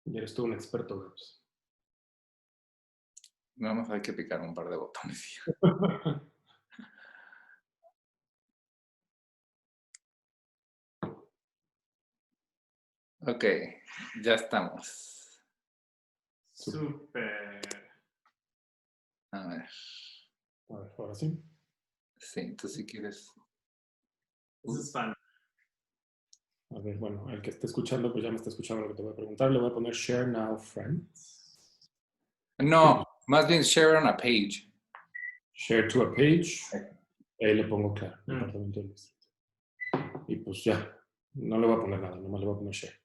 Y eres tú un experto, Gabs. Vamos, hay que picar un par de botones. Ok, ya estamos. Súper. A ver. A ver, ahora sí. Sí, tú si quieres. This is fun. A ver, bueno, el que esté escuchando, pues ya me está escuchando lo que te voy a preguntar. Le voy a poner Share Now Friends. No, más bien share on a page. Share to a page. Ahí le pongo, claro, departamento del distrito. Y pues ya, no le voy a poner nada, nomás le voy a poner Share.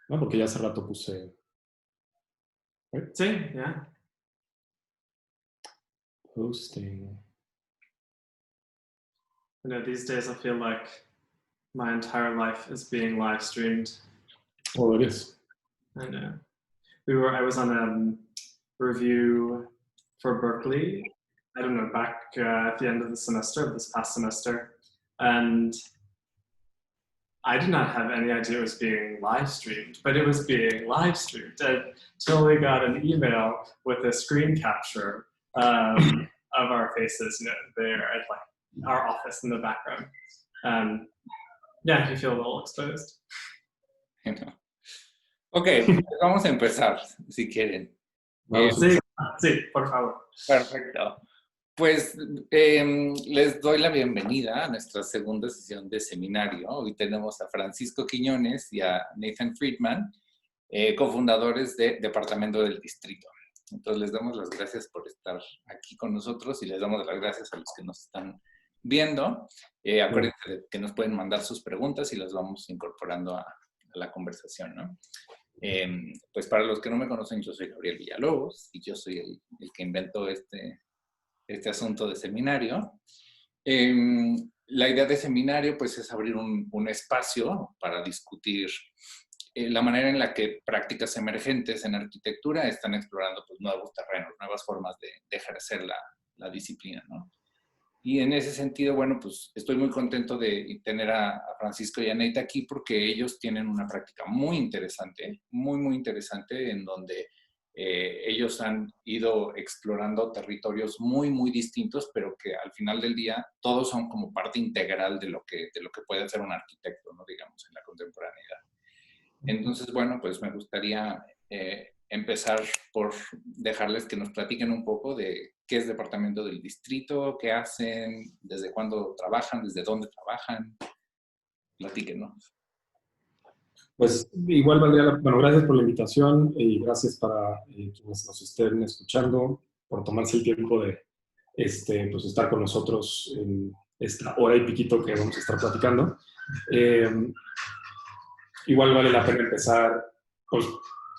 No, porque ya hace rato puse... Sí, yeah. Posting. You know, these days I feel like my entire life is being live streamed. Oh, it is. I know. I was on a review for Berkeley, I don't know, back at the end of the semester, this past semester, and I did not have any idea it was being live streamed, but it was being live streamed until we got an email with a screen capture of our faces, you know, there at like our office in the background. Yeah, you feel a little exposed. Ok, pues vamos a empezar, si quieren. Sí, por favor. Perfecto. Pues les doy la bienvenida a nuestra segunda sesión de seminario. Hoy tenemos a Francisco Quiñones y a Nathan Friedman, cofundadores de Departamento del Distrito. Entonces les damos las gracias por estar aquí con nosotros y les damos las gracias a los que nos están viendo. Acuérdense que nos pueden mandar sus preguntas y las vamos incorporando a la conversación, ¿no? Pues para los que no me conocen, yo soy Gabriel Villalobos y yo soy el que inventó este asunto de seminario. La idea de seminario pues es abrir un espacio para discutir la manera en la que prácticas emergentes en arquitectura están explorando pues, nuevos terrenos, nuevas formas de ejercer la disciplina, ¿no? Y en ese sentido, bueno, pues estoy muy contento de tener a Francisco y a Neita aquí porque ellos tienen una práctica muy interesante, muy interesante, en donde ellos han ido explorando territorios muy distintos, pero que al final del día todos son como parte integral de lo que puede hacer un arquitecto, ¿no? Digamos, en la contemporaneidad. Entonces, bueno, pues me gustaría empezar por dejarles que nos platiquen un poco de qué es Departamento del Distrito, qué hacen, desde cuándo trabajan, desde dónde trabajan. Platíquenos. Pues igual valdría bueno, gracias por la invitación y gracias para quienes nos estén escuchando, por tomarse el tiempo de pues estar con nosotros en esta hora y piquito que vamos a estar platicando. Igual vale la pena empezar pues,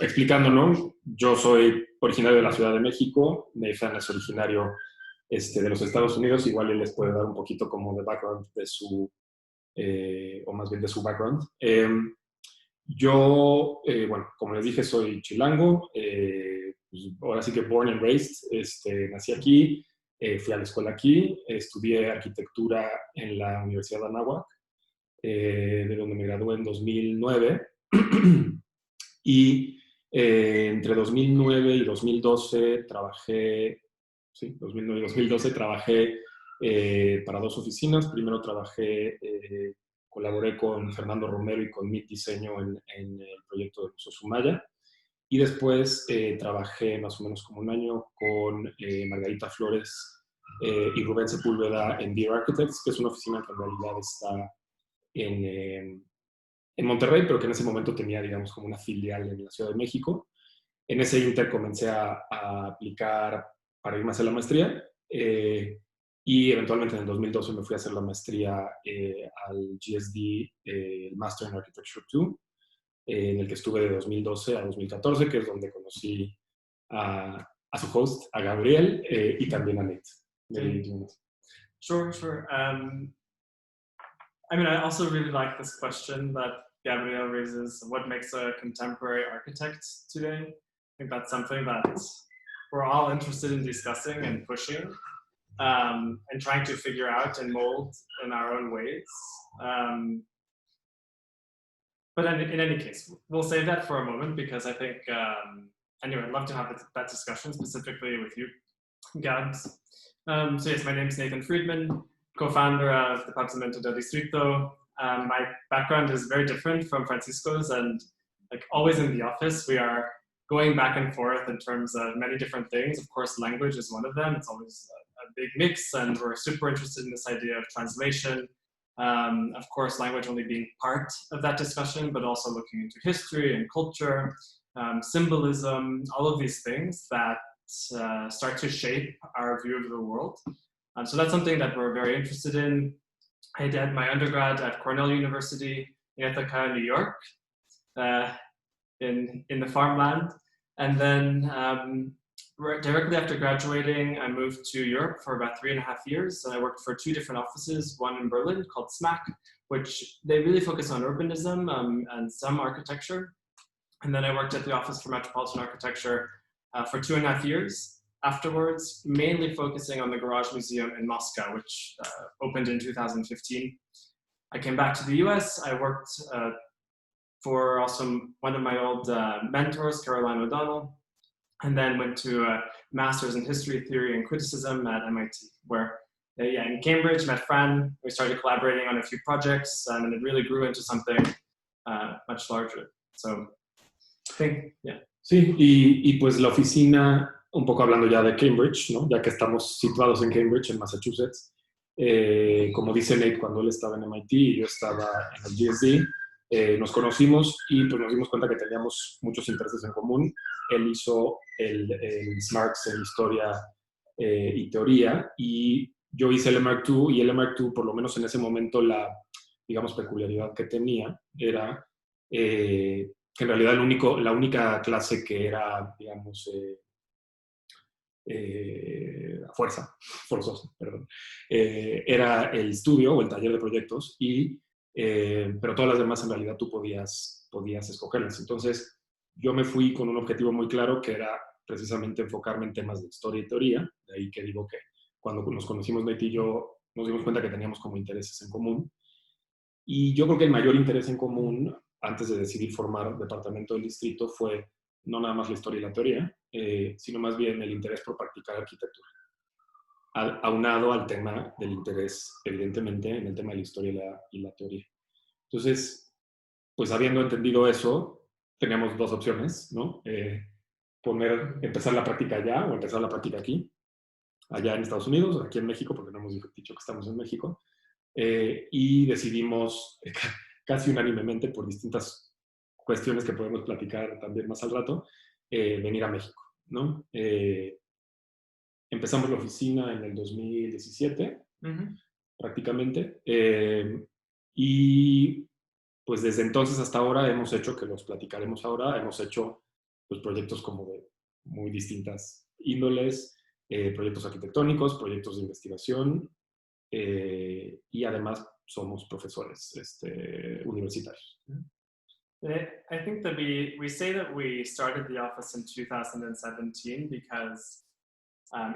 explicando, ¿no? Yo soy originario de la Ciudad de México, Nathan es originario de los Estados Unidos, igual él les puede dar un poquito como de background de su, o más bien de su background. Yo, bueno, como les dije, soy chilango, pues, ahora sí que born and raised, nací aquí, fui a la escuela aquí, estudié arquitectura en la Universidad de Anáhuac, de donde me gradué en 2009. Y entre 2009 y 2012 trabajé, sí, 2009 y 2012 trabajé para dos oficinas. Primero colaboré con Fernando Romero y con MIT Diseño en el proyecto de Museo Sumaya. Y después trabajé más o menos como un año con Margarita Flores y Rubén Sepúlveda en Dear Architects, que es una oficina que en realidad está en Monterrey, pero que en ese momento tenía, digamos, como una filial en la Ciudad de México. En ese inter comencé a aplicar para irme a hacer la maestría y eventualmente en el 2012 me fui a hacer la maestría al GSD, el Master in Architecture 2, en el que estuve de 2012 a 2014, que es donde conocí a su host, a Gabriel, y también a Nate. Sure. I mean, I also really like this question that Gabriel raises, what makes a contemporary architect today? I think that's something that we're all interested in discussing and pushing and trying to figure out and mold in our own ways. But in any case, we'll save that for a moment because I think, anyway, I'd love to have that discussion specifically with you, Gabs. So yes, my name is Nathan Friedman, co-founder of Departamento del Distrito. My background is very different from Francisco's, and like always in the office, we are going back and forth in terms of many different things. Of course, language is one of them. It's always a big mix, and we're super interested in this idea of translation. Of course, language only being part of that discussion, but also looking into history and culture, symbolism, all of these things that start to shape our view of the world. So that's something that we're very interested in. I did my undergrad at Cornell University in Ithaca, New York, in the farmland. And then directly after graduating, I moved to Europe for about 3.5 years. And I worked for 2 different offices, one in Berlin called SMAC, which they really focus on urbanism and some architecture. And then I worked at the Office for Metropolitan Architecture for 2.5 years afterwards, mainly focusing on the Garage Museum in Moscow, which opened in 2015. I came back to the US. I worked for also one of my old mentors, Caroline O'Donnell, and then went to a master's in history, theory, and criticism at MIT, where in Cambridge, met Fran. We started collaborating on a few projects, and it really grew into something much larger. So, I think, yeah. Sí, y pues la oficina, un poco hablando ya de Cambridge, ¿no? Ya que estamos situados en Cambridge, en Massachusetts, como dice Nate, cuando él estaba en MIT y yo estaba en el GSD, nos conocimos y pues nos dimos cuenta que teníamos muchos intereses en común. Él hizo el SMARCS en historia y teoría, y yo hice el MARC2, y el MARC2, por lo menos en ese momento, la, digamos, peculiaridad que tenía era que en realidad la única clase que era, digamos, forzosa, perdón, era el estudio o el taller de proyectos, pero todas las demás en realidad tú podías escogerlas. Entonces yo me fui con un objetivo muy claro, que era precisamente enfocarme en temas de historia y teoría. De ahí que digo que cuando nos conocimos Nate y yo, nos dimos cuenta que teníamos como intereses en común. Y yo creo que el mayor interés en común, antes de decidir formar Departamento del Distrito, fue no nada más la historia y la teoría, sino más bien el interés por practicar arquitectura, aunado al tema del interés, evidentemente, en el tema de la historia y la teoría. Entonces, pues habiendo entendido eso, teníamos 2 opciones, ¿no? Empezar la práctica allá o empezar la práctica aquí, allá en Estados Unidos, aquí en México, porque no hemos dicho que estamos en México, y decidimos casi unánimemente, por distintas cuestiones que podemos platicar también más al rato, venir a México, ¿no? Empezamos la oficina en el 2017, prácticamente, y pues desde entonces hasta ahora hemos hecho, que los platicaremos ahora, hemos hecho pues, proyectos como de muy distintas índoles, proyectos arquitectónicos, proyectos de investigación, y además somos profesores universitarios. I think that we say that we started the office in 2017 because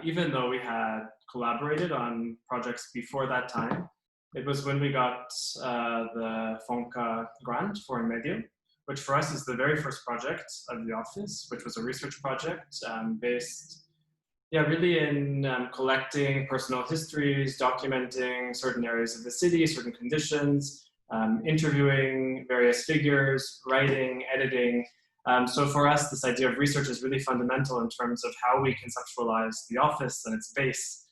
even though we had collaborated on projects before that time, it was when we got the FONCA grant for Inmedio, which for us is the very first project of the office, which was a research project based really in collecting personal histories, documenting certain areas of the city, certain conditions, interviewing various figures, writing, editing. So for us, this idea of research is really fundamental in terms of how we conceptualize the office and its base.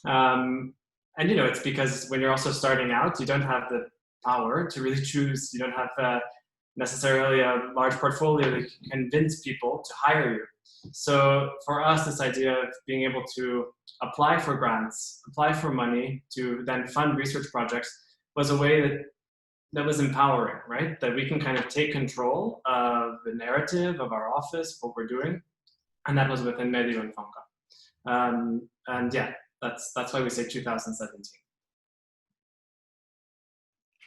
And it's because when you're also starting out, you don't have the power to really choose. You don't have necessarily a large portfolio that can convince people to hire you. So for us, this idea of being able to apply for grants, apply for money to then fund research projects was a way that was empowering, right? That we can kind of take control of the narrative of our office, what we're doing, and that was within Inmedio and FONCA. And yeah, that's why we say 2017.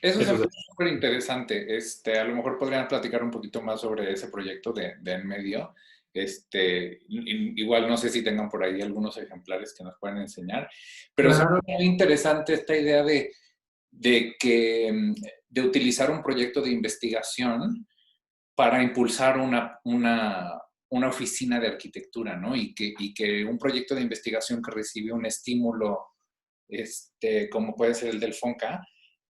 Eso es súper interesante. A lo mejor podrían platicar un poquito más sobre ese proyecto de Inmedio. Igual no sé si tengan por ahí algunos ejemplares que nos pueden enseñar, pero es muy interesante esta idea de de utilizar un proyecto de investigación para impulsar una oficina de arquitectura, ¿no? Y que un proyecto de investigación que recibe un estímulo, como puede ser el del FONCA,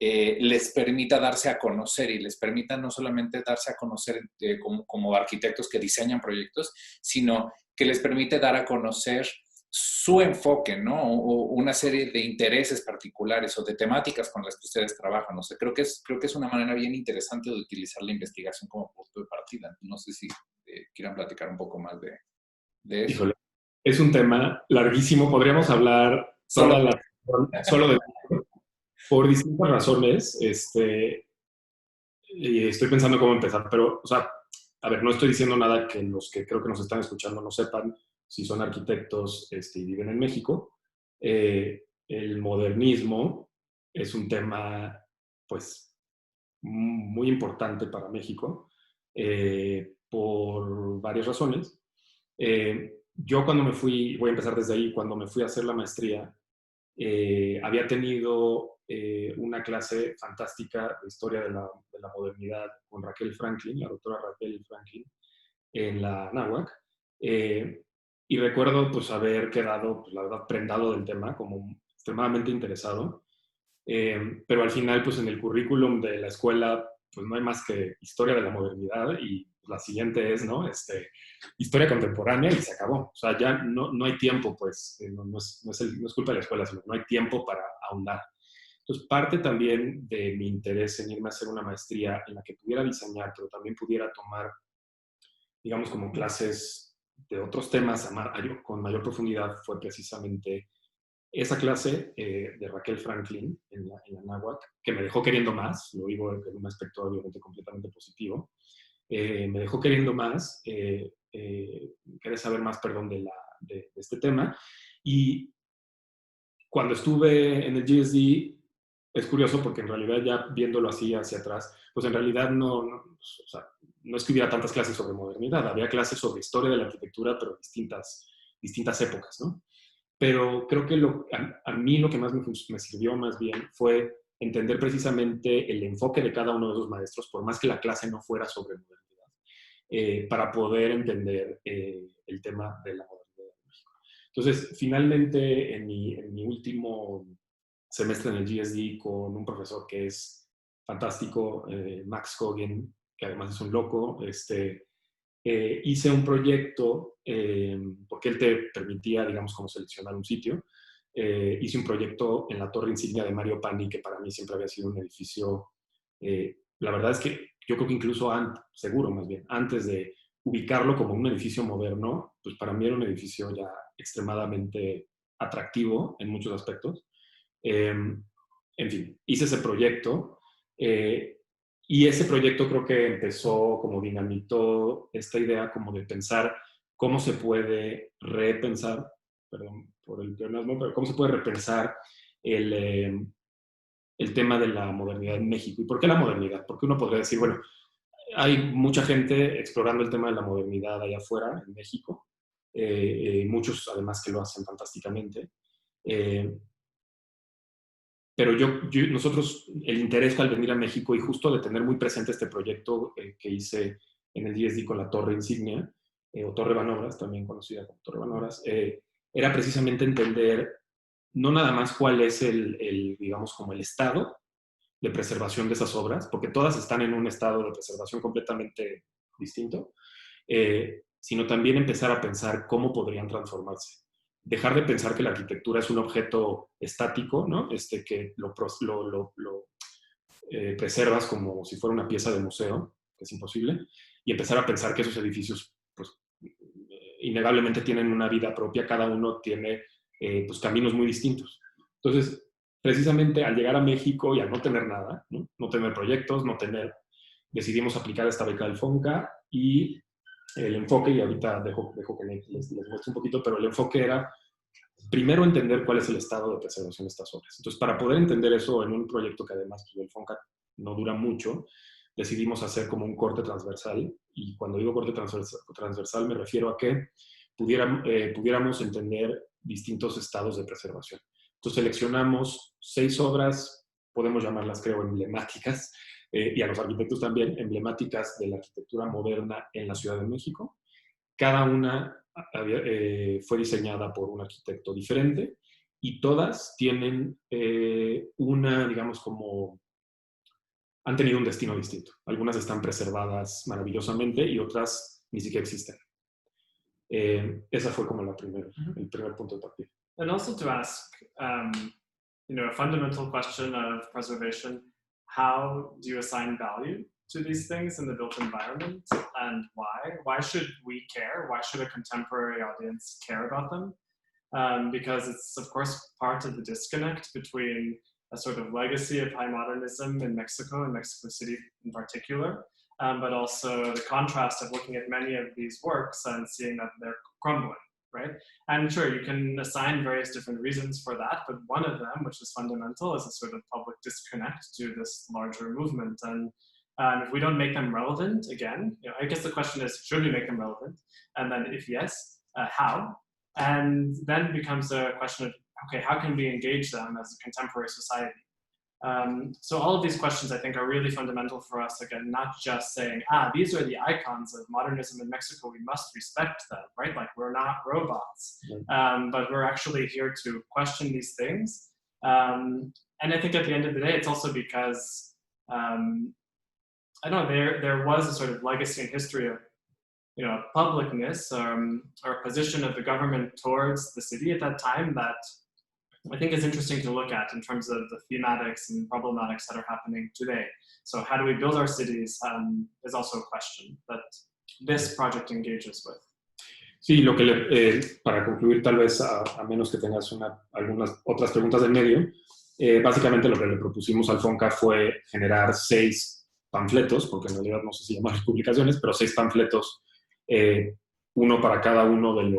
les permita darse a conocer y les permita no solamente darse a conocer como arquitectos que diseñan proyectos, sino que les permite dar a conocer su enfoque, ¿no? O una serie de intereses particulares o de temáticas con las que ustedes trabajan. O sea, creo que es una manera bien interesante de utilizar la investigación como punto de partida. No sé si quieran platicar un poco más de eso. Híjole, es un tema larguísimo. Podríamos hablar Solo solo de por distintas razones. Y estoy pensando cómo empezar, pero, o sea, a ver, no estoy diciendo nada que los que creo que nos están escuchando no sepan si son arquitectos y viven en México. El modernismo es un tema, pues, muy importante para México por varias razones. Yo cuando me fui, voy a empezar desde ahí, cuando me fui a hacer la maestría, había tenido una clase fantástica de historia de la modernidad con Raquel Franklin, la doctora Raquel Franklin, en la Anáhuac. Y recuerdo pues haber quedado, pues, la verdad, prendado del tema, como extremadamente interesado. Pero al final, pues en el currículum de la escuela, pues no hay más que historia de la modernidad y la siguiente es, ¿no? Historia contemporánea y se acabó. O sea, ya no hay tiempo, pues, no es culpa de la escuela, sino no hay tiempo para ahondar. Entonces, parte también de mi interés en irme a hacer una maestría en la que pudiera diseñar, pero también pudiera tomar, digamos, como clases de otros temas con mayor profundidad, fue precisamente esa clase de Raquel Franklin en la Anáhuac, que me dejó queriendo más, lo digo en un aspecto obviamente completamente positivo, me dejó queriendo más, querer saber más, perdón, de este tema. Y cuando estuve en el GSD, es curioso porque en realidad ya viéndolo así hacia atrás, pues en realidad o sea, no es que hubiera tantas clases sobre modernidad, había clases sobre historia de la arquitectura, pero distintas épocas, ¿no? Pero creo que a mí lo que más me sirvió más bien fue entender precisamente el enfoque de cada uno de esos maestros, por más que la clase no fuera sobre modernidad, para poder entender el tema de la modernidad en México. Entonces, finalmente, en mi último semestre en el GSD con un profesor que es fantástico, Max Cogan, que además es un loco, hice un proyecto, porque él te permitía, digamos, como seleccionar un sitio. Hice un proyecto en la Torre Insignia de Mario Pani, que para mí siempre había sido un edificio, la verdad es que yo creo que incluso seguro más bien, antes de ubicarlo como un edificio moderno, pues para mí era un edificio ya extremadamente atractivo en muchos aspectos. En fin, hice ese proyecto. Y ese proyecto creo que empezó, como dinamitó esta idea como de pensar cómo se puede repensar, perdón por el pleonasmo, pero cómo se puede repensar el tema de la modernidad en México. ¿Y por qué la modernidad? Porque uno podría decir, bueno, hay mucha gente explorando el tema de la modernidad allá afuera, en México, muchos además que lo hacen fantásticamente. Pero nosotros, el interés al venir a México y justo de tener muy presente este proyecto que hice en el GSD con la Torre Insignia, o Torre Banobras, también conocida como Torre Banobras, era precisamente entender no nada más cuál es digamos, como el estado de preservación de esas obras, porque todas están en un estado de preservación completamente distinto, sino también empezar a pensar cómo podrían transformarse. Dejar de pensar que la arquitectura es un objeto estático, ¿no? Que lo preservas como si fuera una pieza de museo, que es imposible, y empezar a pensar que esos edificios, pues, innegablemente tienen una vida propia, cada uno tiene pues, caminos muy distintos. Entonces, precisamente al llegar a México y al no tener nada, no tener proyectos, decidimos aplicar esta beca del FONCA y el enfoque, y ahorita dejo que les muestre un poquito, pero el enfoque era primero entender cuál es el estado de preservación de estas obras. Entonces, para poder entender eso en un proyecto que además pues, el FONCA no dura mucho, decidimos hacer como un corte transversal, y cuando digo corte transversal me refiero a que pudiéramos entender distintos estados de preservación. Entonces seleccionamos 6 obras podemos llamarlas, creo, emblemáticas, y a los arquitectos también, emblemáticas de la arquitectura moderna en la Ciudad de México. Cada una fue diseñada por un arquitecto diferente y todas tienen digamos, han tenido un destino distinto. Algunas están preservadas maravillosamente y otras ni siquiera existen. Esa fue como el primer punto de partida. And also to ask, a fundamental question of preservation, how do you assign value to these things in the built environment, and why? Why should we care? Why should a contemporary audience care about them? Because it's, of course, part of the disconnect between a sort of legacy of high modernism in Mexico, and Mexico City in particular, but also the contrast of looking at many of these works and seeing that they're crumbling, right? And sure, you can assign various different reasons for that, but one of them, which is fundamental, is a sort of public disconnect to this larger movement. And if we don't make them relevant, again, I guess the question is, should we make them relevant? And then if yes, how? And then becomes a question of, okay, how can we engage them as a contemporary society? So all of these questions, I think, are really fundamental for us. Again, not just saying, these are the icons of modernism in Mexico, we must respect them, right? Like, we're not robots, but we're actually here to question these things. And I think at the end of the day, it's also because, I don't know, there was a sort of legacy and history of, publicness or position of the government towards the city at that time that I think is interesting to look at in terms of the thematics and problematics that are happening today. So how do we build our cities is also a question that this project engages with. Sí, para concluir, tal vez, a menos que tengas algunas otras preguntas del medio, básicamente lo que le propusimos al FONCA fue generar 6 panfletos, porque en realidad no sé si llamarlos publicaciones, pero 6 panfletos, uno para cada uno de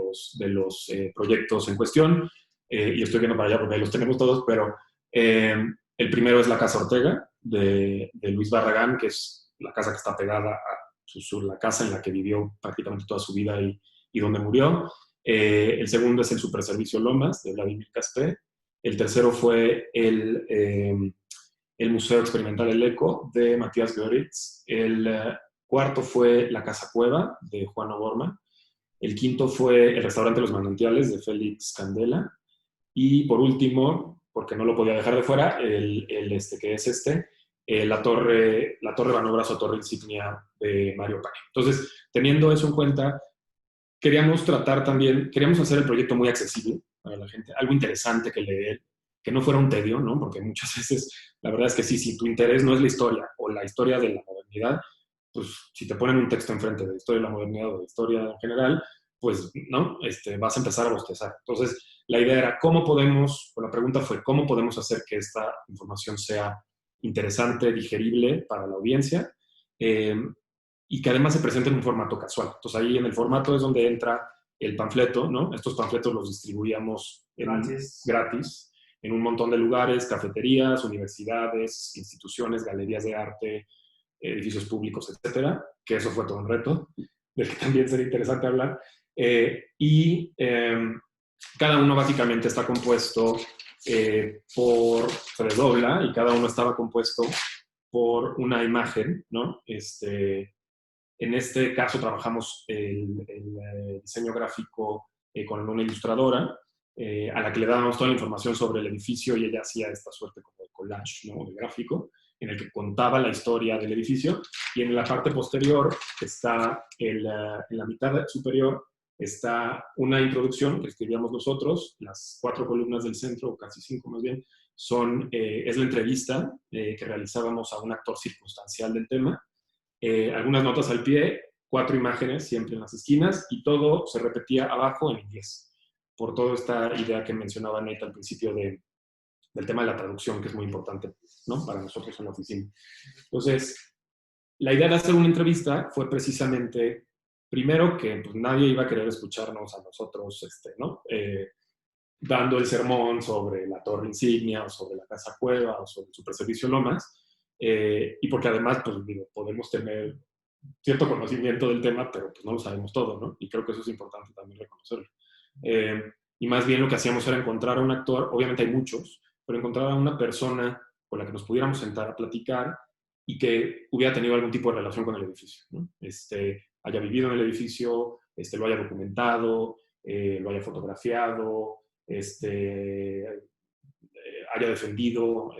los proyectos en cuestión. Y estoy viendo para allá porque ahí los tenemos todos, pero el primero es la Casa Ortega de Luis Barragán, que es la casa que está pegada a la casa en la que vivió prácticamente toda su vida y donde murió. El segundo es el Superservicio Lomas de Vladimir Caspé. El tercero fue el Museo Experimental El Eco de Matías Goeritz. El cuarto fue la Casa Cueva de Juan O'Gorman. El quinto fue el Restaurante Los Manantiales de Félix Candela. Y por último, porque no lo podía dejar de fuera, la Torre Banobras o Torre Insignia de Mario Pani. Entonces, teniendo eso en cuenta, queríamos hacer el proyecto muy accesible para la gente, algo interesante que leer, que no fuera un tedio, ¿no? Porque muchas veces, la verdad es que sí, si tu interés no es la historia o la historia de la modernidad, pues si te ponen un texto enfrente de la historia de la modernidad o de la historia en general, pues, ¿no? Vas a empezar a bostezar. Entonces, la idea era la pregunta fue, ¿cómo podemos hacer que esta información sea interesante, digerible para la audiencia y que además se presente en un formato casual? Entonces, ahí en el formato es donde entra el panfleto, ¿no? Estos panfletos los distribuíamos gratis en un montón de lugares, cafeterías, universidades, instituciones, galerías de arte, edificios públicos, etcétera, que eso fue todo un reto, del que también sería interesante hablar. Cada uno básicamente está compuesto se desdobla y cada uno estaba compuesto por una imagen, ¿no? En este caso trabajamos el diseño gráfico con una ilustradora a la que le dábamos toda la información sobre el edificio y ella hacía esta suerte como de collage, ¿no? De gráfico, en el que contaba la historia del edificio, y en la parte posterior está, en la mitad superior, está una introducción que escribíamos nosotros. Las 4 columnas del centro, o casi 5 más bien, es la entrevista que realizábamos a un actor circunstancial del tema, algunas notas al pie, 4 imágenes siempre en las esquinas, y todo se repetía abajo en inglés, por toda esta idea que mencionaba Nate al principio del tema de la traducción, que es muy importante, ¿no? Para nosotros en la oficina. Entonces, la idea de hacer una entrevista fue precisamente, primero, que pues, nadie iba a querer escucharnos a nosotros, ¿no? Dando el sermón sobre la Torre Insignia, o sobre la Casa Cueva, o sobre el Superservicio Lomas, y porque además, pues, podemos tener cierto conocimiento del tema, pero pues no lo sabemos todo, ¿no? Y creo que eso es importante también reconocerlo. Y más bien lo que hacíamos era encontrar a un actor, obviamente hay muchos, pero encontrar a una persona con la que nos pudiéramos sentar a platicar y que hubiera tenido algún tipo de relación con el edificio, ¿no? Haya vivido en el edificio, lo haya documentado, lo haya fotografiado, haya defendido la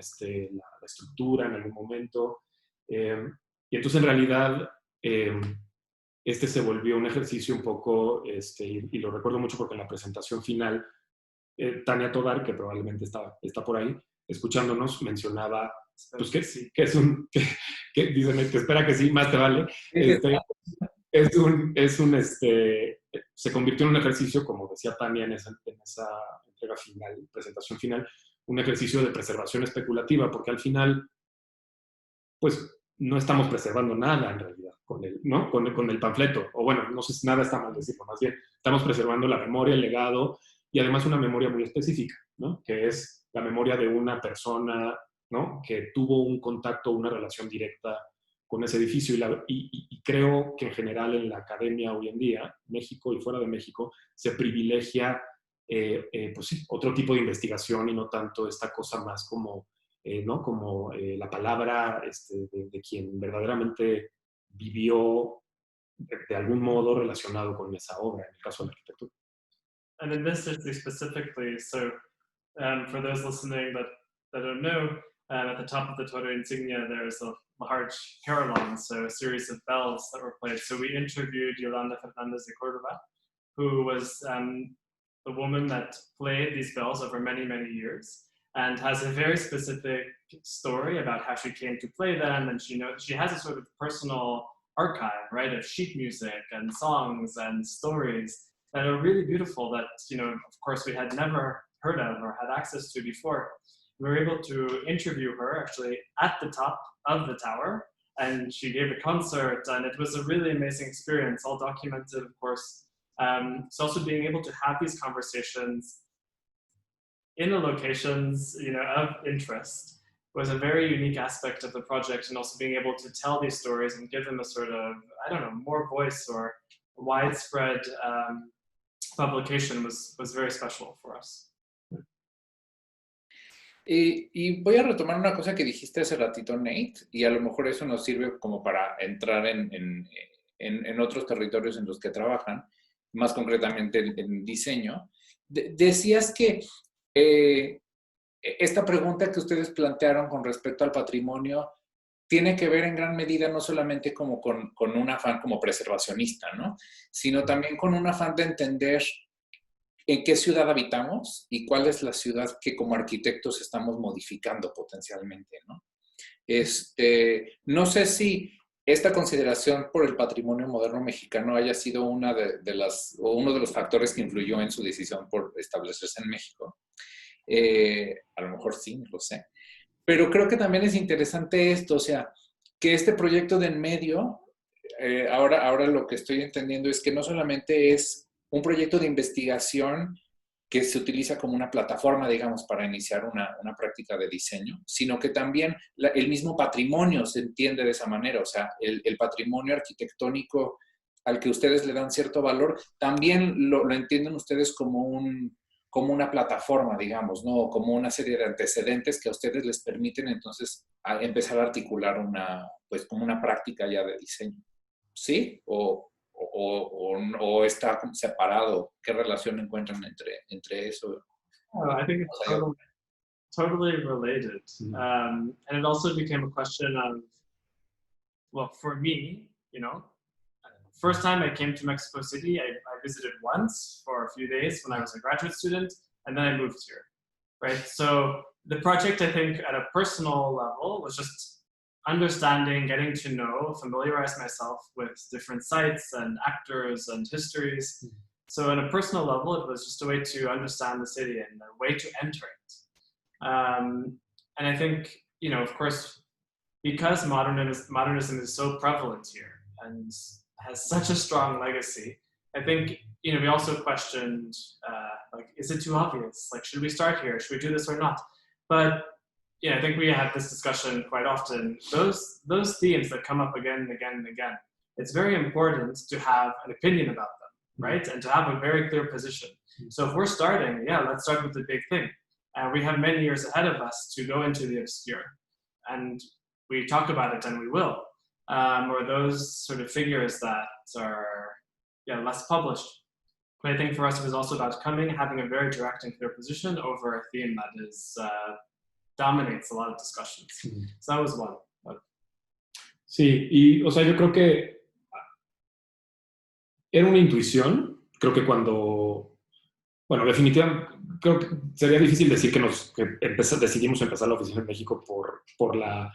estructura en algún momento. Y entonces, en realidad, se volvió un ejercicio un poco, y lo recuerdo mucho porque en la presentación final, Tania Todar, que probablemente está por ahí, escuchándonos, mencionaba pues que sí, que es un, que dicen que espera que sí, más te vale. Se convirtió en un ejercicio, como decía Tania en esa entrega final, presentación final, un ejercicio de preservación especulativa, porque al final, pues, no estamos preservando nada en realidad ¿no? con el panfleto, o bueno, no sé si nada está mal decirlo, más bien estamos preservando la memoria, el legado, y además una memoria muy específica, ¿no? Que es la memoria de una persona, ¿no? Que tuvo un contacto, una relación directa con ese edificio, y creo que en general en la academia hoy en día, México y fuera de México, se privilegia pues sí, otro tipo de investigación y no tanto esta cosa más como, ¿no? Como la palabra de quien verdaderamente vivió de algún modo relacionado con esa obra, en el caso de la arquitectura. And in this history specifically, so for those listening that don't know, at the top of the Torre insignia, there's a large carillon, so a series of bells that were played. So we interviewed Yolanda Fernandez de Cordova, who was the woman that played these bells over many, many years, and has a very specific story about how she came to play them. And she has a sort of personal archive, right, of sheet music and songs and stories that are really beautiful that, of course, we had never heard of or had access to before. We were able to interview her actually at the top of the tower, and she gave a concert, and it was a really amazing experience, all documented, of course. So also being able to have these conversations in the locations, of interest was a very unique aspect of the project, and also being able to tell these stories and give them a sort of, more voice or widespread publication was very special for us. Y voy a retomar una cosa que dijiste hace ratito, Nate, y a lo mejor eso nos sirve como para entrar en otros territorios en los que trabajan, más concretamente en diseño. Decías que esta pregunta que ustedes plantearon con respecto al patrimonio tiene que ver en gran medida no solamente como con un afán como preservacionista, ¿no? Sino también con un afán de entender en qué ciudad habitamos y cuál es la ciudad que como arquitectos estamos modificando potencialmente, ¿no? No sé si esta consideración por el patrimonio moderno mexicano haya sido uno de los factores que influyó en su decisión por establecerse en México. A lo mejor sí, no lo sé. Pero creo que también es interesante esto, o sea, que este proyecto de en medio, ahora lo que estoy entendiendo es que no solamente es un proyecto de investigación que se utiliza como una plataforma, digamos, para iniciar una práctica de diseño, sino que también el mismo patrimonio se entiende de esa manera, o sea, el patrimonio arquitectónico al que ustedes le dan cierto valor, también lo entienden ustedes como una plataforma, digamos, ¿no? Como una serie de antecedentes que a ustedes les permiten entonces empezar a articular como una práctica ya de diseño. ¿Sí? ¿O está separado? ¿Qué relación encuentran entre eso? Oh, I think it's totally related. And it also became a question of, well, for me, first time I came to Mexico City, I visited once for a few days when I was a graduate student, and then I moved here, right? So the project, I think, at a personal level was just understanding, getting to know, familiarize myself with different sites and actors and histories. So on a personal level, it was just a way to understand the city and a way to enter it. And I think, of course, because modernism is so prevalent here and has such a strong legacy, I think, we also questioned, is it too obvious? Should we start here? Should we do this or not? But I think we have this discussion quite often. Those themes that come up again and again and again, it's very important to have an opinion about them, right? And to have a very clear position. So if we're starting, let's start with the big thing. And we have many years ahead of us to go into the obscure. and we talk about it and we will. Or those sort of figures that are less published. But I think for us it was also about having a very direct and clear position over a theme that is dominates a lot of discussions. So that was one. Sí, y o sea, yo creo que era una intuición. Creo que bueno, definitivamente, creo que sería difícil decir que decidimos empezar la oficina en México por la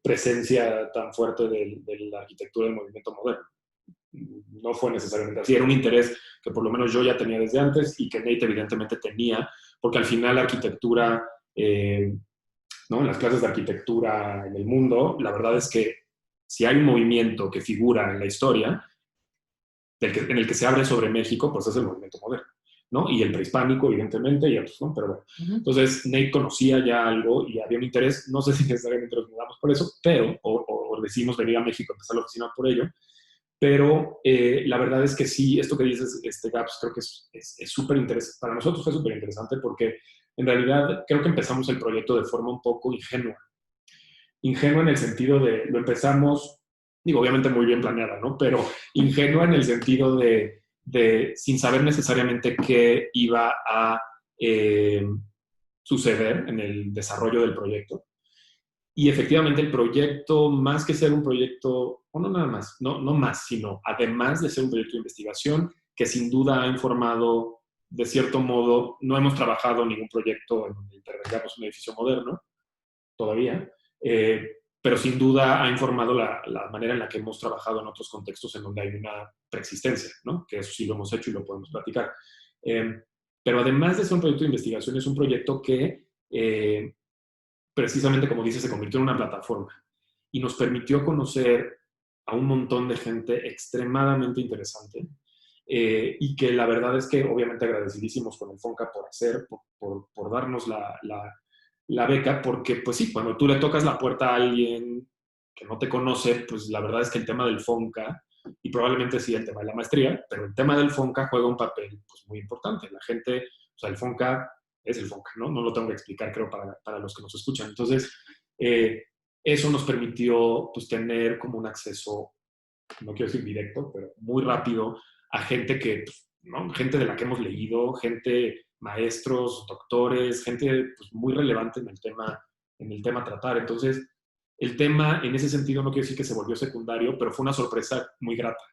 presencia tan fuerte de la arquitectura del movimiento moderno. No fue necesariamente así, era un interés que por lo menos yo ya tenía desde antes y que Nate evidentemente tenía, porque al final la arquitectura, ¿no? En las clases de arquitectura en el mundo, la verdad es que si hay un movimiento que figura en la historia, en el que se abre sobre México, pues es el movimiento moderno, ¿no? Y el prehispánico, evidentemente, y otros, ¿no? Pero bueno. Entonces, Nate conocía ya algo y había un interés, no sé si necesariamente nos mudamos por eso, pero, o decidimos venir a México a empezar la oficina por ello, pero la verdad es que sí, esto que dices, Gaps, creo que es súper interesante. Para nosotros fue súper interesante porque en realidad creo que empezamos el proyecto de forma un poco ingenua. Ingenua en el sentido de, lo empezamos, digo, obviamente muy bien planeada, ¿no? Pero ingenua en el sentido de sin saber necesariamente qué iba a suceder en el desarrollo del proyecto. Y efectivamente el proyecto, más que ser un proyecto, o no nada más, no más, sino además de ser un proyecto de investigación, que sin duda ha informado, de cierto modo, no hemos trabajado en ningún proyecto en donde intervengamos un edificio moderno, todavía, pero sin duda ha informado la manera en la que hemos trabajado en otros contextos en donde hay una preexistencia, ¿no? Que eso sí lo hemos hecho y lo podemos platicar. Pero además de ser un proyecto de investigación, es un proyecto que precisamente, como dice, se convirtió en una plataforma y nos permitió conocer a un montón de gente extremadamente interesante y que la verdad es que obviamente agradecidísimos con el FONCA por darnos la beca, porque pues sí, cuando tú le tocas la puerta a alguien que no te conoce, pues la verdad es que el tema del FONCA, y probablemente sí el tema de la maestría, pero el tema del FONCA juega un papel pues, muy importante. La gente, o sea, el FONCA es el FONCA, ¿no? No lo tengo que explicar, creo, para los que nos escuchan. Entonces, eso nos permitió pues, tener como un acceso, no quiero decir directo, pero muy rápido a gente que, ¿no? Gente de la que hemos leído, gente, maestros, doctores, gente pues, muy relevante en el tema a tratar. Entonces, el tema, en ese sentido, no quiero decir que se volvió secundario, pero fue una sorpresa muy grata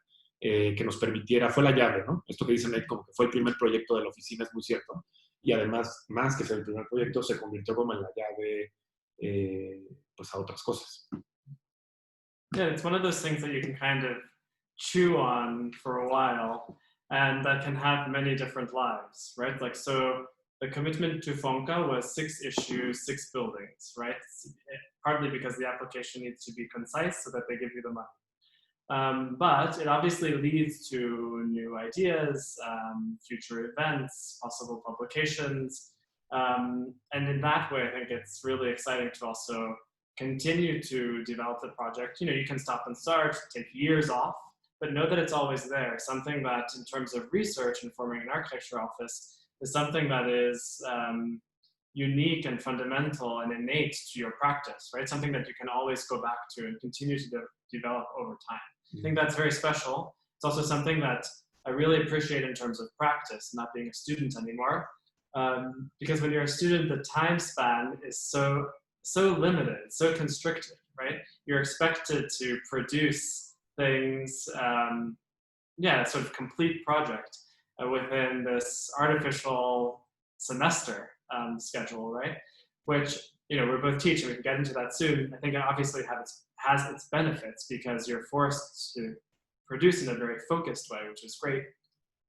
que nos permitiera, fue la llave, ¿no? Esto que dicen como que fue el primer proyecto de la oficina es muy cierto. Y además, más que ser el primer proyecto, se convirtió como en la llave pues a otras cosas. Yeah, it's one of those things that you can kind of chew on for a while and that can have many different lives, right? Like, so the commitment to FONCA was 6 issues, 6 buildings, right? Partly because the application needs to be concise so that they give you the money. But it obviously leads to new ideas, future events, possible publications. And in that way, I think it's really exciting to also continue to develop the project. You know, you can stop and start, take years off, but know that it's always there. Something that in terms of research and forming an architecture office is something that is unique and fundamental and innate to your practice, right? Something that you can always go back to and continue to develop over time. I think that's very special. It's also something that I really appreciate in terms of practice, not being a student anymore. Because when you're a student, the time span is so limited, so constricted, right? You're expected to produce things, sort of complete project within this artificial semester schedule, right? Which, you know, we're both teaching, we can get into that soon. I think it obviously has its benefits because you're forced to produce in a very focused way, which is great.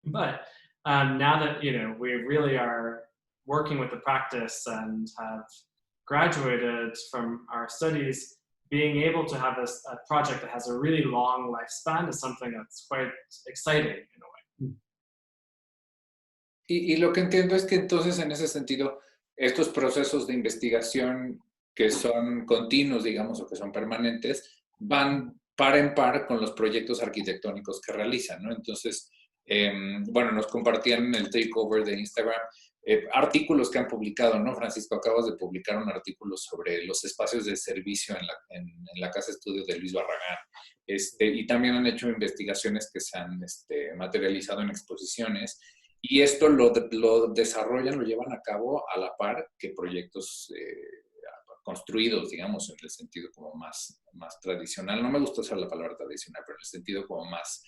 But now that, you know, we really are working with the practice and have graduated from our studies, being able to have a project that has a really long lifespan is something that's quite exciting in a way. Y lo que entiendo es que entonces en ese sentido, estos procesos de investigación que son continuos, digamos, o que son permanentes, van par en par con los proyectos arquitectónicos que realizan, ¿no? Entonces, bueno, nos compartían en el takeover de Instagram artículos que han publicado, ¿no? Francisco, acabas de publicar un artículo sobre los espacios de servicio en la casa estudio de Luis Barragán. Y también han hecho investigaciones que se han materializado en exposiciones. Y esto lo desarrollan, lo llevan a cabo a la par que proyectos construidos, digamos, en el sentido como más tradicional. No me gusta usar la palabra tradicional, pero en el sentido como más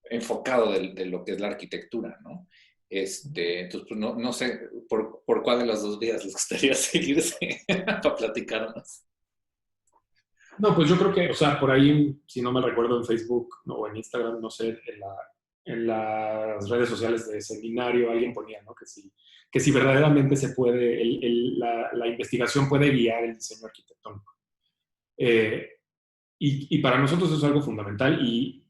enfocado de lo que es la arquitectura, ¿no? Entonces, pues no sé por cuál de las dos vías les gustaría seguirse para platicar más. No, pues yo creo que, o sea, por ahí, si no me recuerdo, en Facebook o en Instagram, no sé, en las redes sociales de seminario, alguien ponía, ¿no? Que si verdaderamente se puede, la investigación puede guiar el diseño arquitectónico. Y para nosotros eso es algo fundamental. Y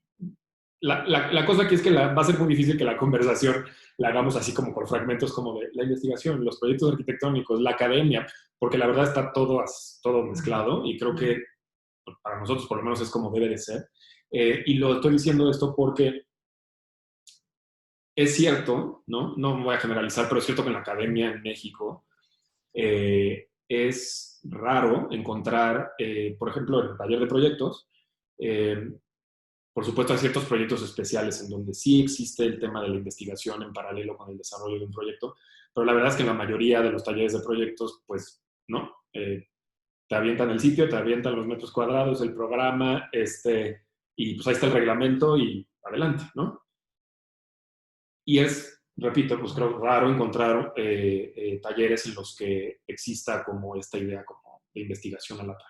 la cosa aquí es que va a ser muy difícil que la conversación la hagamos así como por fragmentos, como de la investigación, los proyectos arquitectónicos, la academia, porque la verdad está todo mezclado y creo que para nosotros por lo menos es como debe de ser. Y lo estoy diciendo esto porque es cierto, ¿no? No voy a generalizar, pero es cierto que en la academia en México es raro encontrar, por ejemplo, en el taller de proyectos, por supuesto hay ciertos proyectos especiales en donde sí existe el tema de la investigación en paralelo con el desarrollo de un proyecto, pero la verdad es que en la mayoría de los talleres de proyectos, pues, no. Te avientan el sitio, te avientan los metros cuadrados, el programa, y pues ahí está el reglamento y adelante, ¿no? Y repito, pues creo raro encontrar talleres en los que exista como esta idea como de investigación a la par.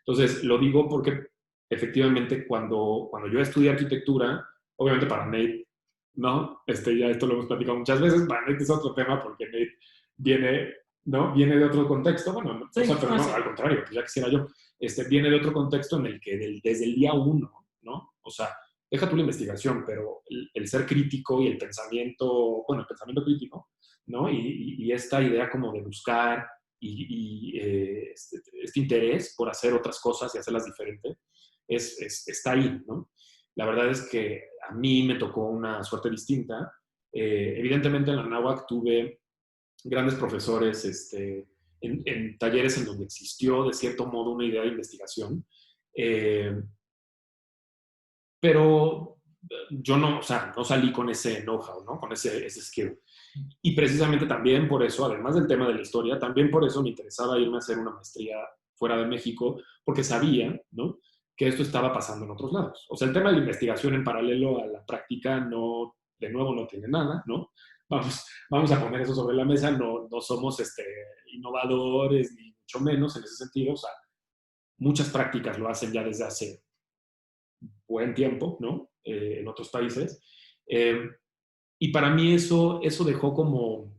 Entonces, lo digo porque efectivamente cuando yo estudié arquitectura, obviamente para Nate, ¿no? Ya esto lo hemos platicado muchas veces, para Nate es otro tema porque Nate viene, ¿no? Viene de otro contexto, bueno, sí, o sea, pero no, al contrario, pues ya quisiera yo, viene de otro contexto en el que desde el día uno, ¿no? O sea, deja tú la investigación, pero el ser crítico y el pensamiento, bueno, el pensamiento crítico, ¿no? Y esta idea como de buscar este interés por hacer otras cosas y hacerlas diferentes, está ahí, ¿no? La verdad es que a mí me tocó una suerte distinta. Evidentemente en la náhuac tuve grandes profesores en talleres en donde existió de cierto modo una idea de investigación, pero yo no, o sea, no salí con ese know-how, ¿no? Con ese skill. Y precisamente también por eso, además del tema de la historia, también por eso me interesaba irme a hacer una maestría fuera de México, porque sabía, ¿no? Que esto estaba pasando en otros lados. O sea, el tema de la investigación en paralelo a la práctica no, de nuevo, no tiene nada, ¿no? Vamos a poner eso sobre la mesa, no somos innovadores, ni mucho menos en ese sentido. O sea, muchas prácticas lo hacen ya desde hace buen tiempo, ¿no? En otros países. Y para mí eso dejó como,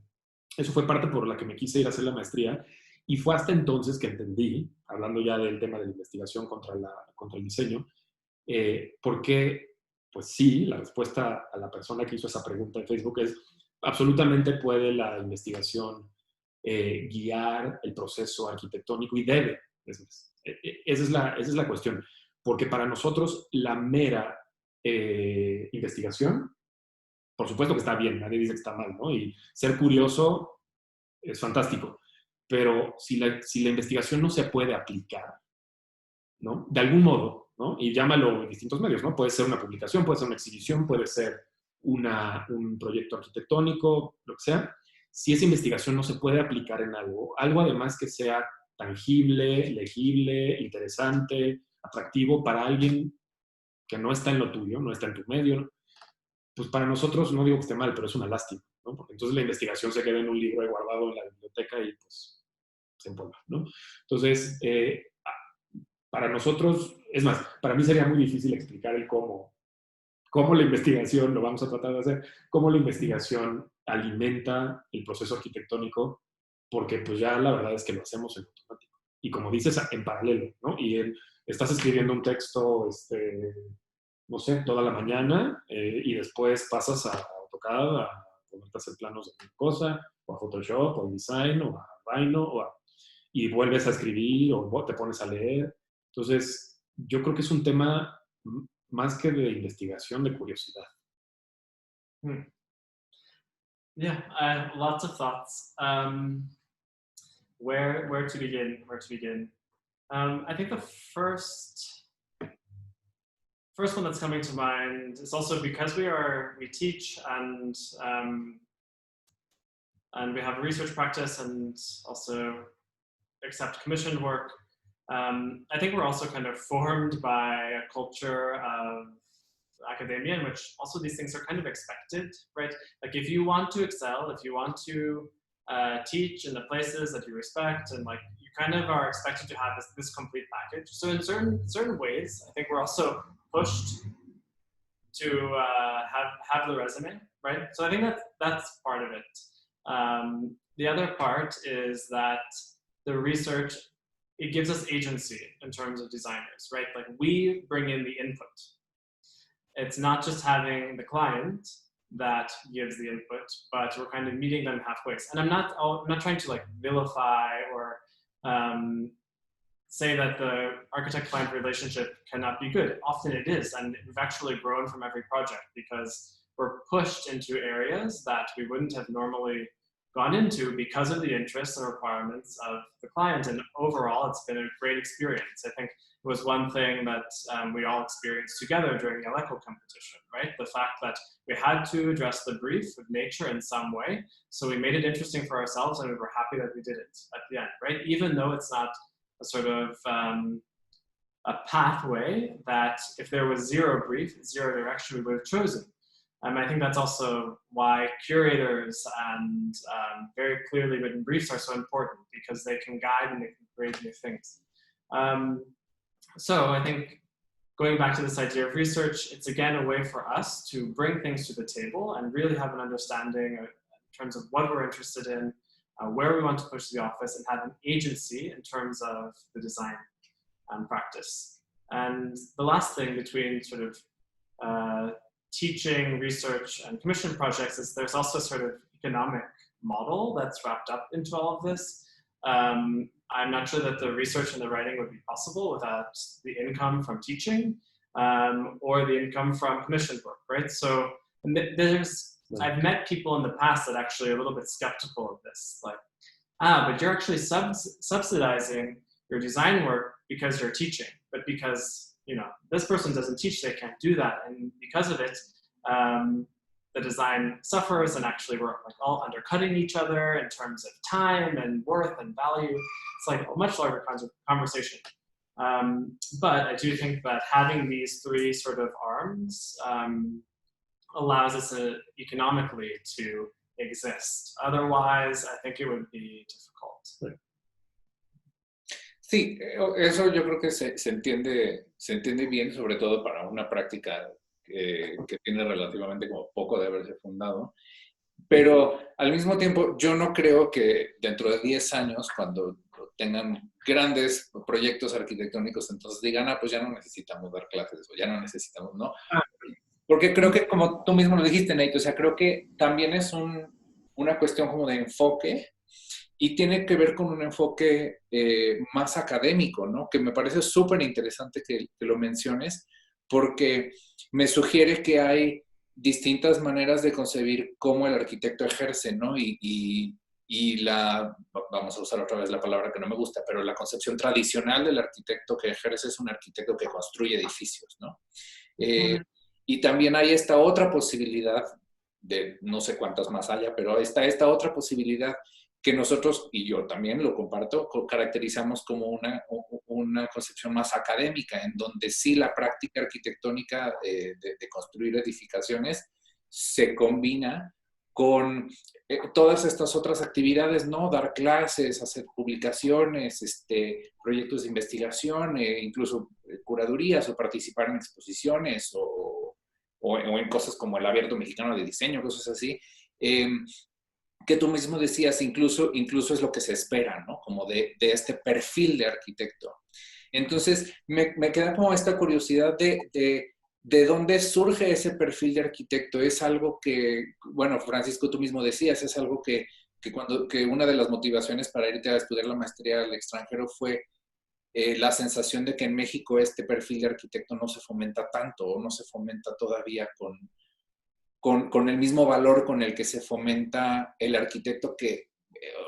eso fue parte por la que me quise ir a hacer la maestría. Y fue hasta entonces que entendí, hablando ya del tema de la investigación contra el diseño, porque, pues sí, la respuesta a la persona que hizo esa pregunta en Facebook es, absolutamente puede la investigación guiar el proceso arquitectónico y debe. Esa es la cuestión. Porque para nosotros la mera investigación, por supuesto que está bien, nadie dice que está mal, ¿no? Y ser curioso es fantástico. Pero si la investigación no se puede aplicar, ¿no? De algún modo, ¿no? Y llámalo en distintos medios, ¿no? Puede ser una publicación, puede ser una exhibición, puede ser un proyecto arquitectónico, lo que sea. Si esa investigación no se puede aplicar en algo además que sea tangible, legible, interesante, atractivo para alguien que no está en lo tuyo, no está en tu medio, ¿no? Pues para nosotros, no digo que esté mal, pero es una lástima, ¿no? Porque entonces la investigación se queda en un libro guardado en la biblioteca y pues se empolva, ¿no? Entonces, para nosotros, es más, para mí sería muy difícil explicar el cómo la investigación, lo vamos a tratar de hacer, cómo la investigación alimenta el proceso arquitectónico, porque pues ya la verdad es que lo hacemos en automático. Y como dices, en paralelo, ¿no? Estás escribiendo un texto, no sé, toda la mañana y después pasas a AutoCAD a ponerte a hacer planos de una cosa, o a Photoshop, o a InDesign, o a Rhino, y vuelves a escribir o te pones a leer. Entonces, yo creo que es un tema más que de investigación, de curiosidad. Hmm. Yeah, lots of thoughts. Where to begin? Where to begin? I think the first one that's coming to mind is also because we teach and we have a research practice and also accept commissioned work. I think we're also kind of formed by a culture of academia in which also these things are kind of expected, right? Like if you want to excel, if you want to teach in the places that you respect, and like you kind of are expected to have this complete package. So in certain ways, I think we're also pushed to have the resume, right? So I think that's part of it. The other part is that the research, it gives us agency in terms of designers, right? Like we bring in the input. It's not just having the client that gives the input, but we're kind of meeting them halfway. And I'm not trying to like vilify or say that the architect-client relationship cannot be good. Often it is, and we've actually grown from every project because we're pushed into areas that we wouldn't have normally gone into because of the interests and requirements of the client. And overall, it's been a great experience. I think it was one thing that we all experienced together during the Aleco competition, right? The fact that we had to address the brief of nature in some way. So we made it interesting for ourselves and we were happy that we did it at the end, right? Even though it's not a sort of a pathway that if there was zero brief, zero direction, we would have chosen. I think that's also why curators and very clearly written briefs are so important because they can guide and they can create new things. So I think going back to this idea of research, it's again a way for us to bring things to the table and really have an understanding in terms of what we're interested in, where we want to push the office, and have an agency in terms of the design practice. And the last thing between sort of teaching, research, and commission projects is there's also sort of economic model that's wrapped up into all of this. I'm not sure that the research and the writing would be possible without the income from teaching or the income from commissioned work, right? So I've met people in the past that actually are a little bit skeptical of this, like, but you're actually subsidizing your design work because you're teaching, but because, you know, this person doesn't teach, they can't do that. And because of it, the design suffers, and actually we're like all undercutting each other in terms of time and worth and value. It's like a much larger conversation. But I do think that having these three sort of arms allows us economically to exist. Otherwise, I think it would be difficult. Sí, eso yo creo que se entiende bien, sobre todo para una práctica que tiene relativamente como poco de haberse fundado. Pero al mismo tiempo, yo no creo que dentro de 10 años, cuando tengan grandes proyectos arquitectónicos, entonces digan, pues ya no necesitamos dar clases o ya no necesitamos, ¿no? Porque creo que, como tú mismo lo dijiste, Nate, o sea, creo que también es una cuestión como de enfoque y tiene que ver con un enfoque más académico, ¿no? Que me parece súper interesante que lo menciones, porque me sugiere que hay distintas maneras de concebir cómo el arquitecto ejerce, ¿no? Y vamos a usar otra vez la palabra que no me gusta, pero la concepción tradicional del arquitecto que ejerce es un arquitecto que construye edificios, ¿no? Y también hay esta otra posibilidad, de no sé cuántas más haya, pero está esta otra posibilidad que nosotros, y yo también lo comparto, caracterizamos como una concepción más académica, en donde sí la práctica arquitectónica de construir edificaciones se combina con todas estas otras actividades, ¿no? Dar clases, hacer publicaciones, proyectos de investigación, incluso curadurías o participar en exposiciones o en cosas como el Abierto Mexicano de Diseño, cosas así. Que tú mismo decías, incluso es lo que se espera, ¿no? Como de este perfil de arquitecto. Entonces, me queda como esta curiosidad de dónde surge ese perfil de arquitecto. Es algo que, bueno, Francisco, tú mismo decías, es algo que una de las motivaciones para irte a estudiar la maestría al extranjero fue la sensación de que en México este perfil de arquitecto no se fomenta tanto o no se fomenta todavía con el mismo valor con el que se fomenta el arquitecto que,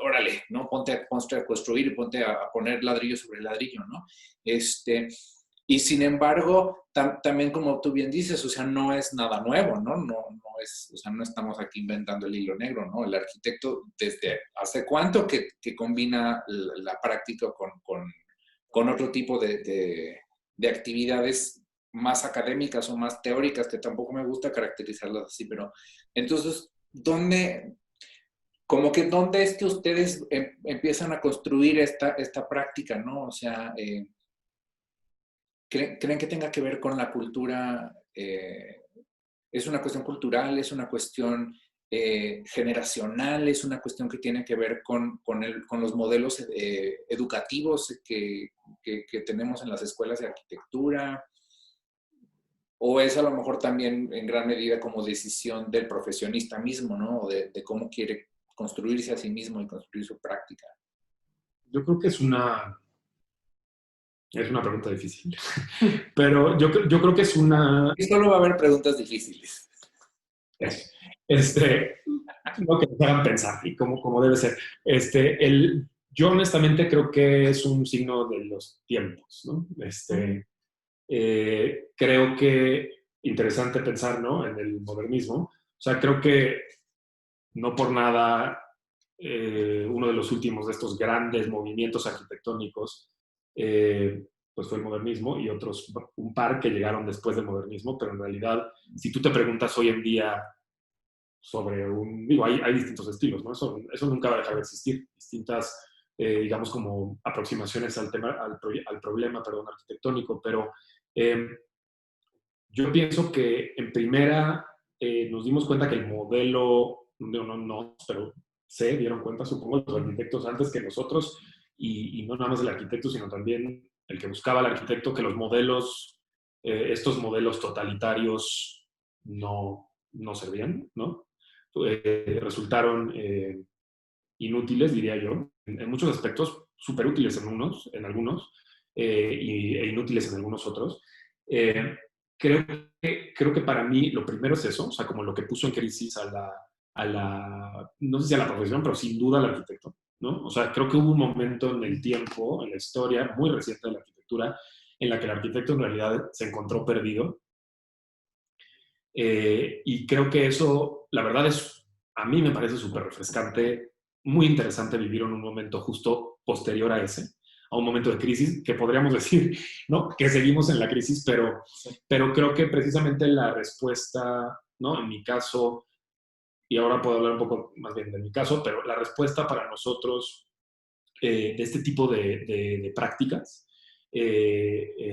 órale, ¿no? Ponte a construir y ponte a poner ladrillo sobre ladrillo, ¿no? Y sin embargo, también como tú bien dices, o sea, no es nada nuevo, ¿no? O sea, no estamos aquí inventando el hilo negro, ¿no? El arquitecto, ¿desde hace cuánto que combina la práctica con otro tipo de actividades más académicas o más teóricas, que tampoco me gusta caracterizarlas así, pero entonces, ¿dónde es que ustedes empiezan a construir esta práctica, ¿no? O sea, ¿creen que tenga que ver con la cultura? ¿Es una cuestión cultural? ¿Es una cuestión generacional? ¿Es una cuestión que tiene que ver con los modelos educativos que tenemos en las escuelas de arquitectura? ¿O es a lo mejor también en gran medida como decisión del profesionista mismo, ¿no? O de cómo quiere construirse a sí mismo y construir su práctica? Yo creo que es una pregunta difícil, pero yo creo que es una... Y solo va a haber preguntas difíciles. No, que nos hagan pensar y como debe ser. Yo honestamente creo que es un signo de los tiempos, ¿no? Creo que interesante pensar, ¿no? En el modernismo. O sea, creo que no por nada uno de los últimos de estos grandes movimientos arquitectónicos pues fue el modernismo y otros, un par que llegaron después del modernismo, pero en realidad, si tú te preguntas hoy en día sobre digo, hay distintos estilos, ¿no? Eso nunca va a dejar de existir. Distintas, digamos, como aproximaciones al tema, al problema, perdón, arquitectónico, pero yo pienso que en primera nos dimos cuenta que el modelo, no, pero se dieron cuenta, supongo, los arquitectos antes que nosotros, y no nada más el arquitecto, sino también el que buscaba el arquitecto, que los modelos, estos modelos totalitarios no servían, ¿no? Resultaron inútiles, diría yo, en muchos aspectos, súper útiles en algunos, e inútiles en algunos otros. Creo que para mí lo primero es eso, o sea, como lo que puso en crisis no sé si a la profesión, pero sin duda al arquitecto, ¿no? O sea, creo que hubo un momento en el tiempo, en la historia muy reciente de la arquitectura, en la que el arquitecto en realidad se encontró perdido. Y creo que eso, la verdad a mí me parece súper refrescante, muy interesante vivir en un momento justo posterior a ese, a un momento de crisis, que podríamos decir, ¿no? Que seguimos en la crisis, pero creo que precisamente la respuesta, ¿no? En mi caso, y ahora puedo hablar un poco más bien de mi caso, pero la respuesta para nosotros de este tipo de prácticas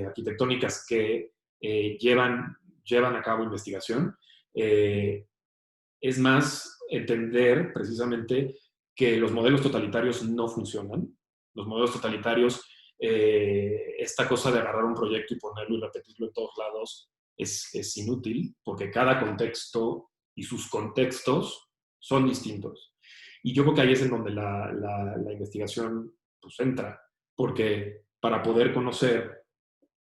arquitectónicas que llevan a cabo investigación, es más entender precisamente que los modelos totalitarios no funcionan. Los modelos totalitarios, esta cosa de agarrar un proyecto y ponerlo y repetirlo en todos lados es inútil, porque cada contexto y sus contextos son distintos. Y yo creo que ahí es en donde la investigación pues, entra, porque para poder conocer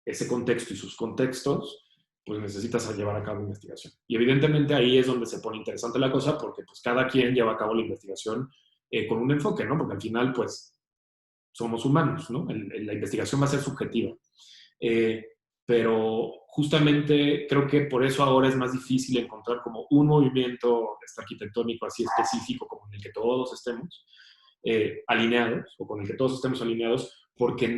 ese contexto y sus contextos, pues necesitas llevar a cabo investigación. Y evidentemente ahí es donde se pone interesante la cosa, porque pues cada quien lleva a cabo la investigación con un enfoque, ¿no? Porque al final, pues, somos humanos, ¿no? La investigación va a ser subjetiva. Pero justamente creo que por eso ahora es más difícil encontrar como un movimiento arquitectónico así específico como en el que todos estemos alineados o con el que todos estemos alineados porque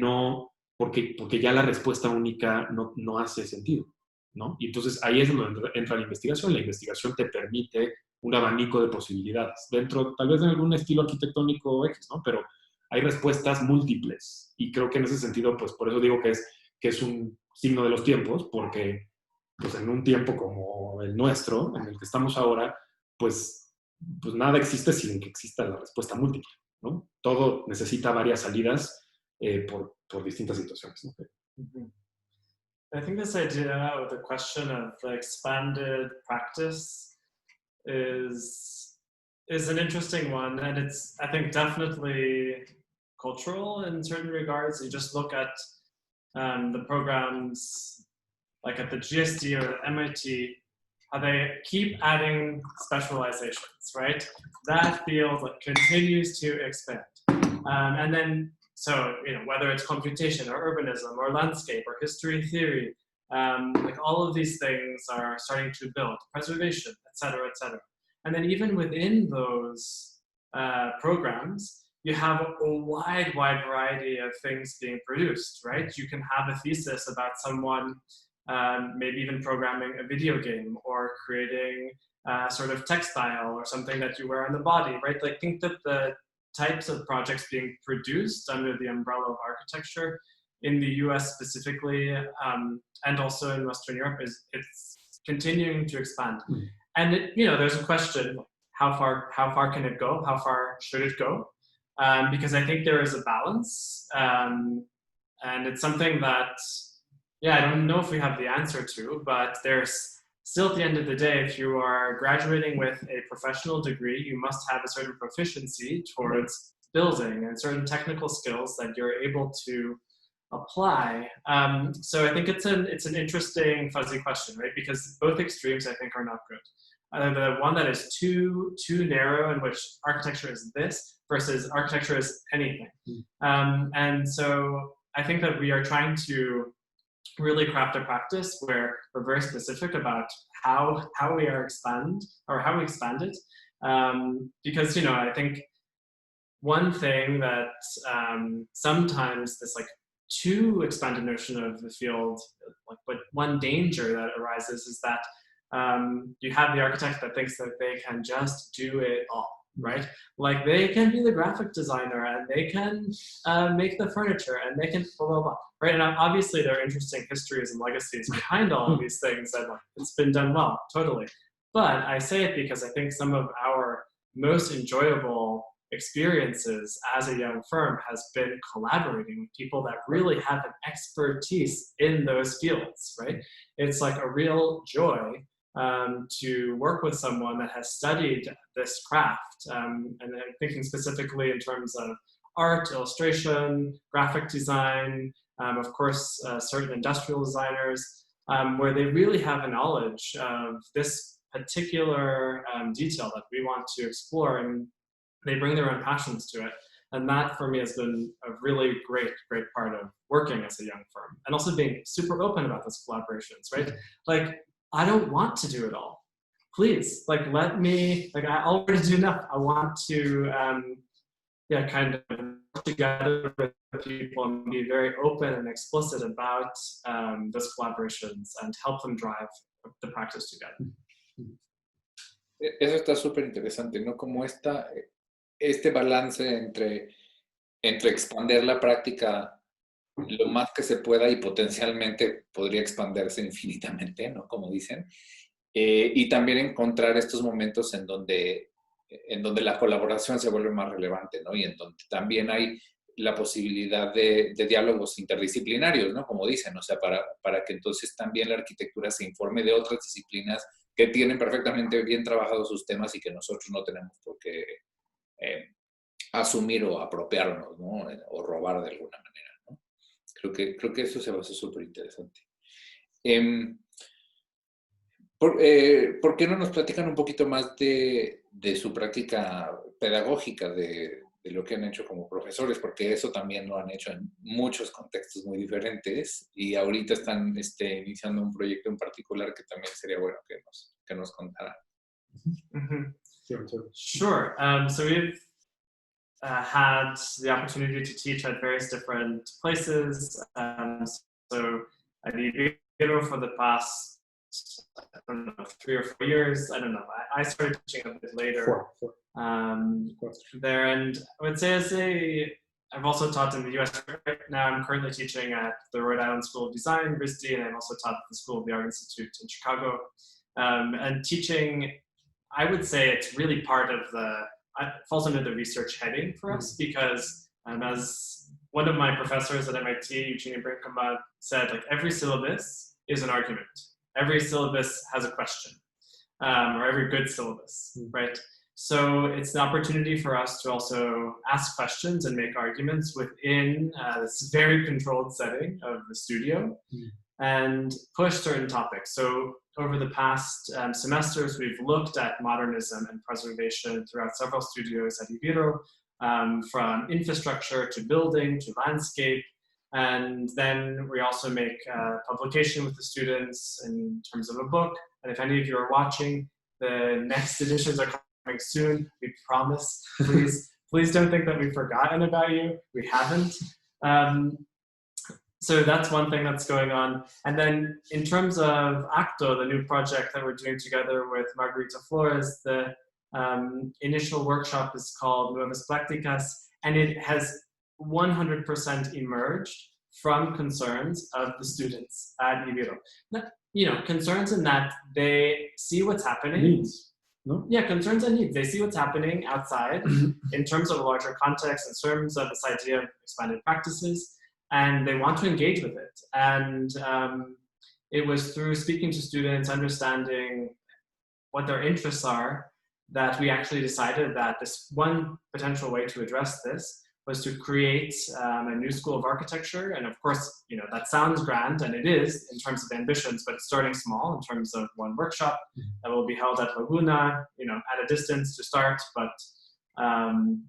ya la respuesta única no hace sentido, ¿no? Y entonces ahí es donde entra la investigación. La investigación te permite un abanico de posibilidades dentro tal vez de algún estilo arquitectónico X, ¿no? Pero hay respuestas múltiples y creo que en ese sentido, pues por eso digo que es un signo de los tiempos, porque pues en un tiempo como el nuestro, en el que estamos ahora, pues nada existe sin que exista la respuesta múltiple, ¿no? Todo necesita varias salidas por distintas situaciones, ¿no? Mm-hmm. I think this idea or the question of the expanded practice is an interesting one, and it's, I think, definitely cultural in certain regards. You just look at the programs like at the GSD or MIT, they keep adding specializations, right? That field continues to expand. And then, so, whether it's computation or urbanism or landscape or history theory, like all of these things are starting to build, preservation, et cetera, et cetera. And then even within those programs, you have a wide variety of things being produced, right? You can have a thesis about someone maybe even programming a video game or creating sort of textile or something that you wear on the body, right? Like, think that the types of projects being produced under the umbrella of architecture in the US specifically, and also in Western Europe, it's continuing to expand. And there's a question, how far can it go? How far should it go? Because I think there is a balance, and it's something that, I don't know if we have the answer to, but there's still, at the end of the day, if you are graduating with a professional degree, you must have a certain proficiency towards building and certain technical skills that you're able to apply. So I think it's an interesting, fuzzy question, right? Because both extremes, I think, are not good. The one that is too narrow, in which architecture is this versus architecture is anything. And so I think that we are trying to really craft a practice where we're very specific about how we expand it. Because, I think one thing that sometimes this too expanded notion of the field, but one danger that arises is that you have the architect that thinks that they can just do it all, right? Like, they can be the graphic designer and they can make the furniture and they can blah, blah, blah, right? And obviously there are interesting histories and legacies behind all of these things, and it's been done well, totally. But I say it because I think some of our most enjoyable experiences as a young firm has been collaborating with people that really have an expertise in those fields, right? It's like a real joy to work with someone that has studied this craft, and I'm thinking specifically in terms of art, illustration, graphic design, of course, certain industrial designers, where they really have a knowledge of this particular detail that we want to explore, and they bring their own passions to it. And that, for me, has been a really great part of working as a young firm, and also being super open about those collaborations, right? Like, I don't want to do it all. Please, let me, I already do enough. I want to, kind of work together with people and be very open and explicit about those collaborations and help them drive the practice together. Eso está súper interesante, ¿no? Como este balance entre expandir la práctica lo más que se pueda y potencialmente podría expandirse infinitamente, ¿no? Como dicen. Y también encontrar estos momentos en donde la colaboración se vuelve más relevante, ¿no? Y en donde también hay la posibilidad de diálogos interdisciplinarios, ¿no? Como dicen, o sea, para que entonces también la arquitectura se informe de otras disciplinas que tienen perfectamente bien trabajados sus temas y que nosotros no tenemos por qué asumir o apropiarnos, ¿no? O robar de alguna manera, ¿no? Creo que eso se va a hacer súper interesante. ¿Por qué no nos platican un poquito más de su práctica pedagógica, de lo que han hecho como profesores? Porque eso también lo han hecho en muchos contextos muy diferentes y ahorita están iniciando un proyecto en particular que también sería bueno que nos contaran. Mm-hmm. Sure. So we've had the opportunity to teach at various different places. So at Ibero for the past, I don't know, 3 or 4 years. I don't know. I started teaching a bit later. Four. There, and I would say I've also taught in the US. Right now I'm currently teaching at the Rhode Island School of Design, RISD, and I've also taught at the School of the Art Institute in Chicago. And teaching, I would say it's really part of it falls under the research heading for us, because as one of my professors at MIT, Eugenia Brinkema, said, every syllabus is an argument. Every syllabus has a question, or every good syllabus, right? So it's an opportunity for us to also ask questions and make arguments within this very controlled setting of the studio. and push certain topics. So over the past semesters, we've looked at modernism and preservation throughout several studios at Ibero, from infrastructure to building to landscape. And then we also make publication with the students in terms of a book. And if any of you are watching, the next editions are coming soon, we promise. Please don't think that we've forgotten about you. We haven't. So that's one thing that's going on. And then in terms of Acto, the new project that we're doing together with Margarita Flores, the initial workshop is called Nuevas Prácticas, and it has 100% emerged from concerns of the students at Ibero. Concerns in that they see what's happening. Needs, no? Yeah, concerns and needs. They see what's happening outside in terms of a larger context, in terms of this idea of expanded practices, and they want to engage with it. And it was through speaking to students, understanding what their interests are, that we actually decided that this one potential way to address this was to create a new school of architecture. And of course, that sounds grand, and it is in terms of ambitions, but it's starting small in terms of one workshop that will be held at Laguna, at a distance to start, but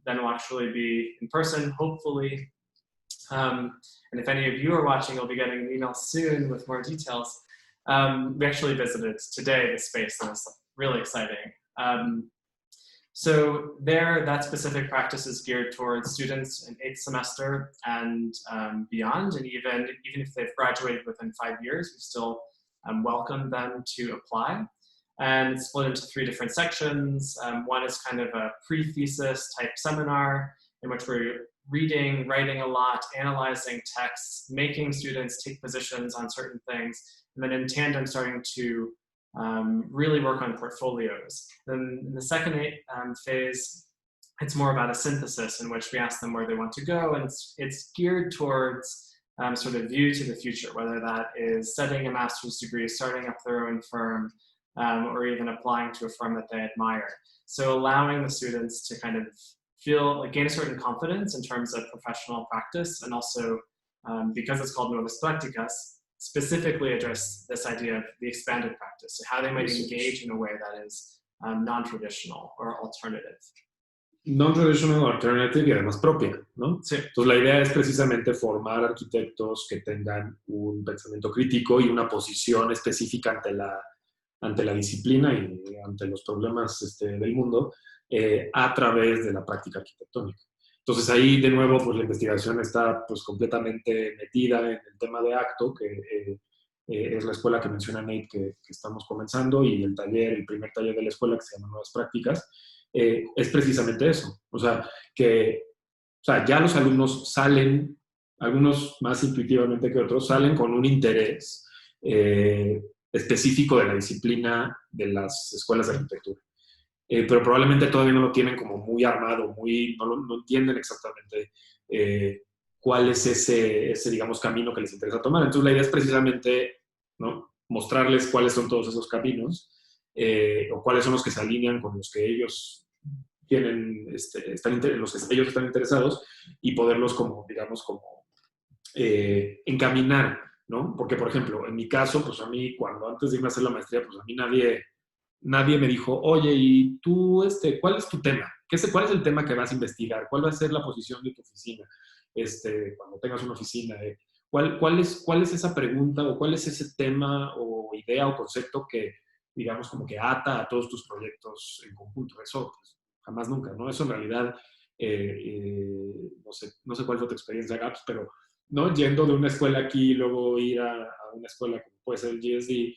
then will actually be in person, hopefully. And if any of you are watching, you'll be getting an email soon with more details. We actually visited today the space, and it's really exciting. So there, that specific practice is geared towards students in 8th semester and beyond, and even if they've graduated within 5 years, we still welcome them to apply. And it's split into 3 different sections. One is kind of a pre-thesis type seminar in which we're reading, writing a lot, analyzing texts, making students take positions on certain things, and then in tandem starting to really work on portfolios. Then in the second phase, it's more about a synthesis in which we ask them where they want to go, and it's geared towards sort of view to the future, whether that is studying a master's degree, starting up their own firm, or even applying to a firm that they admire. So allowing the students to kind of gain a certain confidence in terms of professional practice, and also because it's called Nuevas Prácticas, specifically address this idea of the expanded practice, so how they might engage in a way that is non-traditional or alternative. Non-traditional, alternative y además propia, ¿no? Sí. Entonces la idea es precisamente formar arquitectos que tengan un pensamiento crítico y una posición específica ante la disciplina y ante los problemas del mundo a través de la práctica arquitectónica. Entonces ahí de nuevo pues la investigación está pues completamente metida en el tema de Acto, que es la escuela que menciona Nate que estamos comenzando, y el primer taller de la escuela que se llama Nuevas Prácticas, es precisamente eso. O sea, ya los alumnos salen, algunos más intuitivamente que otros, salen con un interés específico de la disciplina de las escuelas de arquitectura. Pero probablemente todavía no lo tienen como muy armado, no entienden exactamente cuál es ese, digamos, camino que les interesa tomar. Entonces la idea es precisamente, ¿no?, mostrarles cuáles son todos esos caminos, o cuáles son los que se alinean con los que ellos tienen, los que ellos están interesados, y poderlos encaminar, ¿no? Porque, por ejemplo, en mi caso, pues a mí, antes de irme a hacer la maestría, pues a mí nadie me dijo, oye, ¿y tú, cuál es tu tema? ¿Cuál es el tema que vas a investigar? ¿Cuál va a ser la posición de tu oficina? Cuando tengas una oficina, ¿cuál es esa pregunta, o cuál es ese tema o idea o concepto que, digamos, como que ata a todos tus proyectos en conjunto? Eso, pues, jamás nunca, ¿no? Eso en realidad, no sé cuál fue tu experiencia, Gaps, pero, ¿no?, yendo de una escuela aquí y luego ir a una escuela como puede ser el GSD,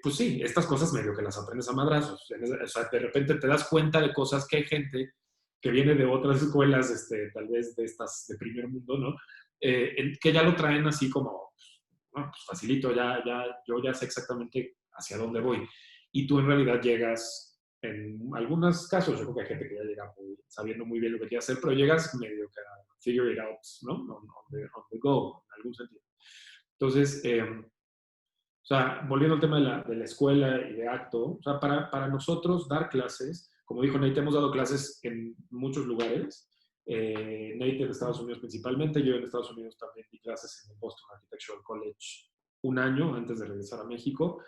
pues sí, estas cosas medio que las aprendes a madrazos. O sea, de repente te das cuenta de cosas que hay gente que viene de otras escuelas, tal vez de estas de primer mundo, ¿no? Que ya lo traen así como, bueno, pues facilito, yo ya sé exactamente hacia dónde voy. Y tú en realidad llegas, en algunos casos, yo creo que hay gente que ya llega sabiendo muy bien lo que quiere hacer, pero llegas medio que a figure it out, ¿no? On the go, en algún sentido. Entonces, o sea, volviendo al tema de la escuela y de Acto, o sea, para nosotros dar clases, como dijo Nate, hemos dado clases en muchos lugares. Nate en Estados Unidos principalmente, yo en Estados Unidos también di clases en el Boston Architectural College un año antes de regresar a México.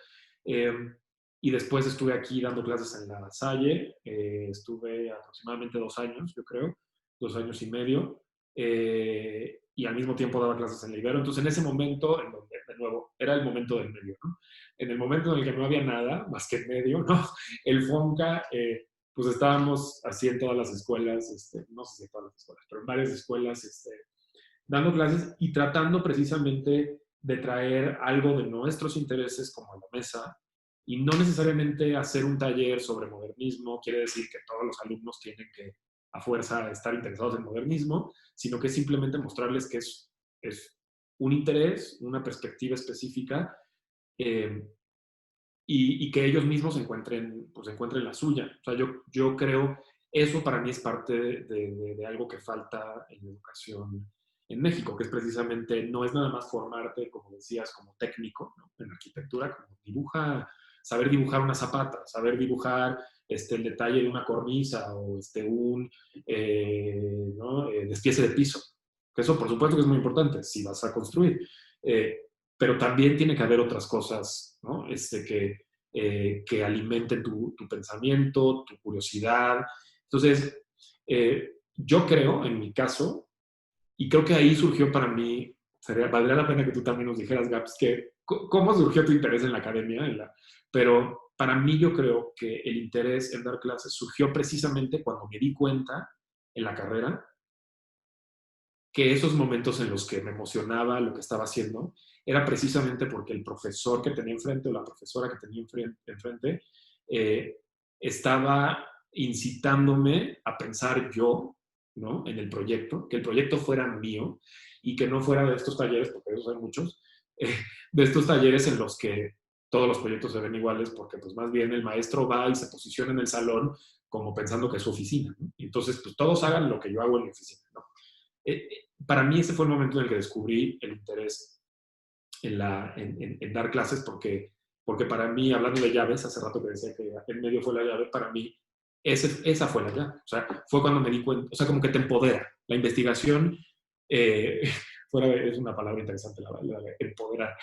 Y después estuve aquí dando clases en La Salle. Estuve aproximadamente 2 años, yo creo, 2 años y medio. Y al mismo tiempo daba clases en la Ibero. Entonces, en ese momento, en donde, de nuevo, era el momento del medio, ¿no? En el momento en el que no había nada más que el medio, ¿no? El FONCA, pues estábamos así en todas las escuelas, no sé si en todas las escuelas, pero en varias escuelas, dando clases y tratando precisamente de traer algo de nuestros intereses como a la mesa, y no necesariamente hacer un taller sobre modernismo quiere decir que todos los alumnos tienen que a fuerza estar interesados en modernismo, sino que simplemente mostrarles que es un interés, una perspectiva específica, eh, y que ellos mismos encuentren la suya. O sea, yo creo, eso para mí es parte de algo que falta en la educación en México, que es precisamente, no es nada más formarte, como decías, como técnico, ¿no? En arquitectura, como saber dibujar una zapata, saber dibujar el detalle de una cornisa o ¿no? Despiece de piso. Que eso, por supuesto, que es muy importante si vas a construir. Pero también tiene que haber otras cosas, ¿no? Que alimenten tu pensamiento, tu curiosidad. Entonces, yo creo, en mi caso, y creo que ahí surgió para mí, valdría la pena que tú también nos dijeras, Gaps, que cómo surgió tu interés en la academia, pero para mí yo creo que el interés en dar clases surgió precisamente cuando me di cuenta en la carrera que esos momentos en los que me emocionaba lo que estaba haciendo era precisamente porque el profesor que tenía enfrente o la profesora que tenía enfrente estaba incitándome a pensar yo, ¿no? En el proyecto, que el proyecto fuera mío y que no fuera de estos talleres, porque esos hay muchos, de estos talleres en los que todos los proyectos se ven iguales, porque pues más bien el maestro va y se posiciona en el salón como pensando que es su oficina, ¿no? Y entonces pues todos hagan lo que yo hago en mi oficina, ¿no? Para mí ese fue el momento en el que descubrí el interés en dar clases, porque para mí, hablando de llaves, hace rato que decía que en medio fue la llave, para mí esa fue la llave. O sea, fue cuando me di cuenta, o sea, como que te empodera. La investigación, eh, es una palabra interesante, la de empoderar,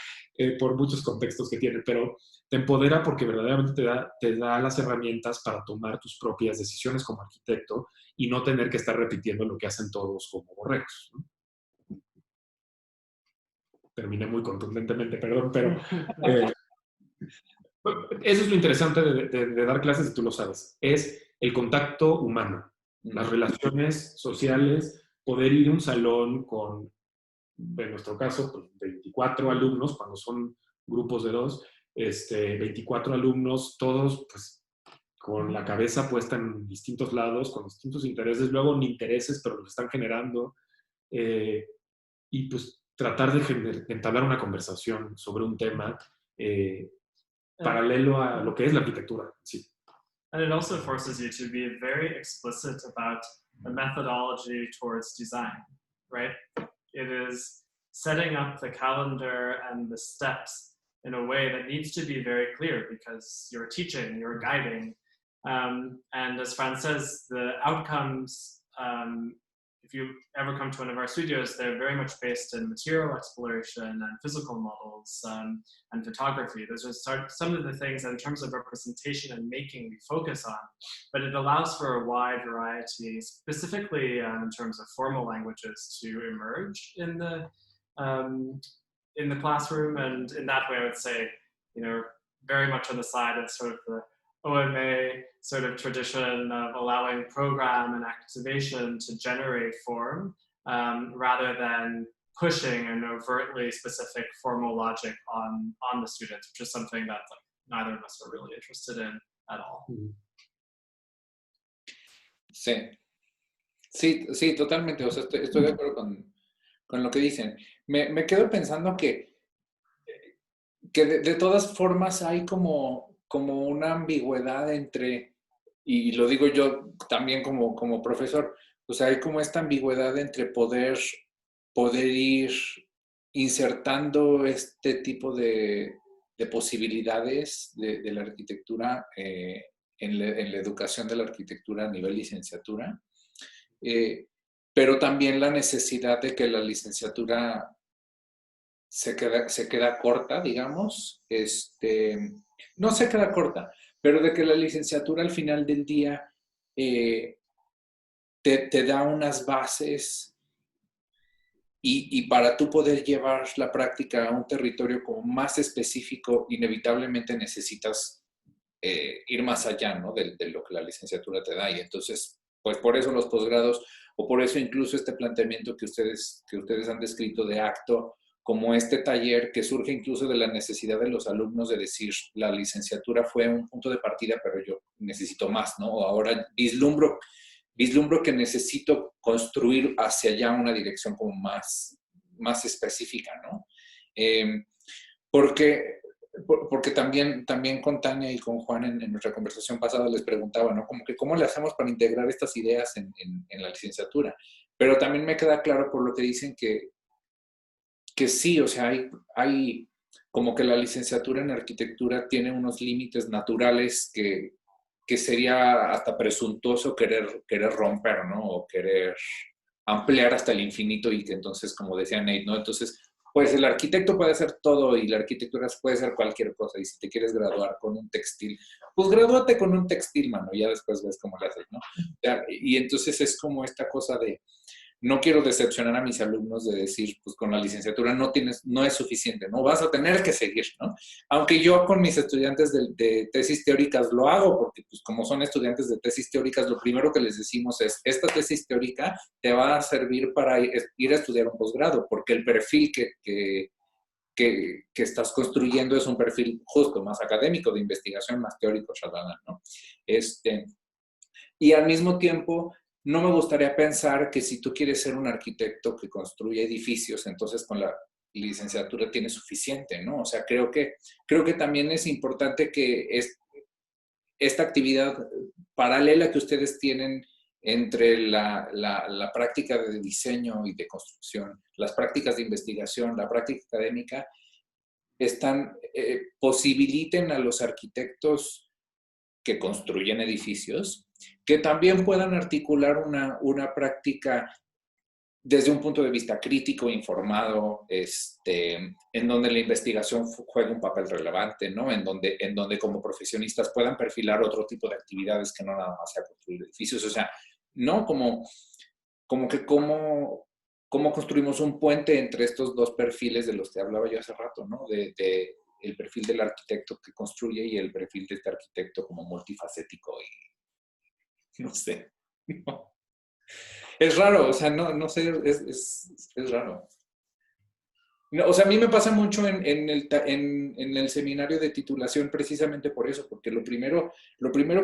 por muchos contextos que tiene, pero te empodera porque verdaderamente te da las herramientas para tomar tus propias decisiones como arquitecto y no tener que estar repitiendo lo que hacen todos como borregos, ¿no? Terminé muy contundentemente, perdón, pero eso es lo interesante de dar clases, y tú lo sabes, es el contacto humano, las relaciones sociales, poder ir a un salón con, en nuestro caso, pues 24 alumnos, cuando son grupos de 2, 24 alumnos, todos pues con la cabeza puesta en distintos lados, con distintos intereses, luego ni intereses, pero los están generando, y pues tratar de entablar una conversación sobre un tema paralelo a lo que es la arquitectura. Sí. And it also forces you to be very explicit about the methodology towards design, right? It is setting up the calendar and the steps in a way that needs to be very clear because you're teaching, you're guiding. And as Fran says, the outcomes, if you ever come to one of our studios, they're very much based in material exploration and physical models and photography. Those are some of the things in terms of representation and making we focus on, but it allows for a wide variety, specifically in terms of formal languages, to emerge in the classroom. And in that way, I would say, very much on the side of sort of the OMA sort of tradition of allowing program and activation to generate form rather than pushing an overtly specific formal logic on the students, which is something that neither of us are really interested in at all. Sí, totalmente. O sea, estoy de acuerdo con lo que dicen. Me quedo pensando que de todas formas hay como una ambigüedad entre, y lo digo yo también como profesor, o sea, hay como esta ambigüedad entre poder ir insertando este tipo de posibilidades de la arquitectura en la educación de la arquitectura a nivel licenciatura, pero también la necesidad de que la licenciatura se queda corta, digamos. No se queda corta, pero de que la licenciatura al final del día te da unas bases y para tú poder llevar la práctica a un territorio como más específico, inevitablemente necesitas ir más allá, ¿no? de lo que la licenciatura te da. Y entonces, pues por eso los posgrados, o por eso incluso este planteamiento que ustedes han descrito de acto, como este taller que surge incluso de la necesidad de los alumnos de decir, la licenciatura fue un punto de partida, pero yo necesito más, ¿no? O ahora vislumbro que necesito construir hacia allá una dirección como más específica, ¿no? Porque también con Tania y con Juan en nuestra conversación pasada les preguntaba, ¿no? Como que cómo le hacemos para integrar estas ideas en la licenciatura. Pero también me queda claro por lo que dicen que sí, o sea, hay como que la licenciatura en arquitectura tiene unos límites naturales que sería hasta presuntuoso querer romper, ¿no? O querer ampliar hasta el infinito y que entonces, como decía Nate, ¿no? Entonces, pues el arquitecto puede hacer todo y la arquitectura puede ser cualquier cosa. Y si te quieres graduar con un textil, pues gradúate con un textil, mano, ya después ves cómo le haces, ¿no? Y entonces es como esta cosa de, no quiero decepcionar a mis alumnos de decir, pues con la licenciatura no es suficiente, ¿no? Vas a tener que seguir, ¿no? Aunque yo con mis estudiantes de tesis teóricas lo hago, porque pues como son estudiantes de tesis teóricas, lo primero que les decimos es, esta tesis teórica te va a servir para ir a estudiar un posgrado, porque el perfil que estás construyendo es un perfil justo más académico, de investigación, más teórico, ¿no? Y al mismo tiempo, no me gustaría pensar que si tú quieres ser un arquitecto que construye edificios, entonces con la licenciatura tienes suficiente, ¿no? O sea, creo que también es importante que esta actividad paralela que ustedes tienen entre la práctica de diseño y de construcción, las prácticas de investigación, la práctica académica, posibiliten a los arquitectos que construyen edificios que también puedan articular una práctica desde un punto de vista crítico, informado, en donde la investigación juegue un papel relevante, ¿no? En donde como profesionistas puedan perfilar otro tipo de actividades que no nada más sea construir edificios. O sea, ¿no? Como que cómo construimos un puente entre estos dos perfiles de los que hablaba yo hace rato, ¿no? De el perfil del arquitecto que construye y el perfil de este arquitecto como multifacético y no sé. No. Es raro, o sea, no sé, es raro. No, o sea, a mí me pasa mucho en el seminario de titulación precisamente por eso, porque lo primero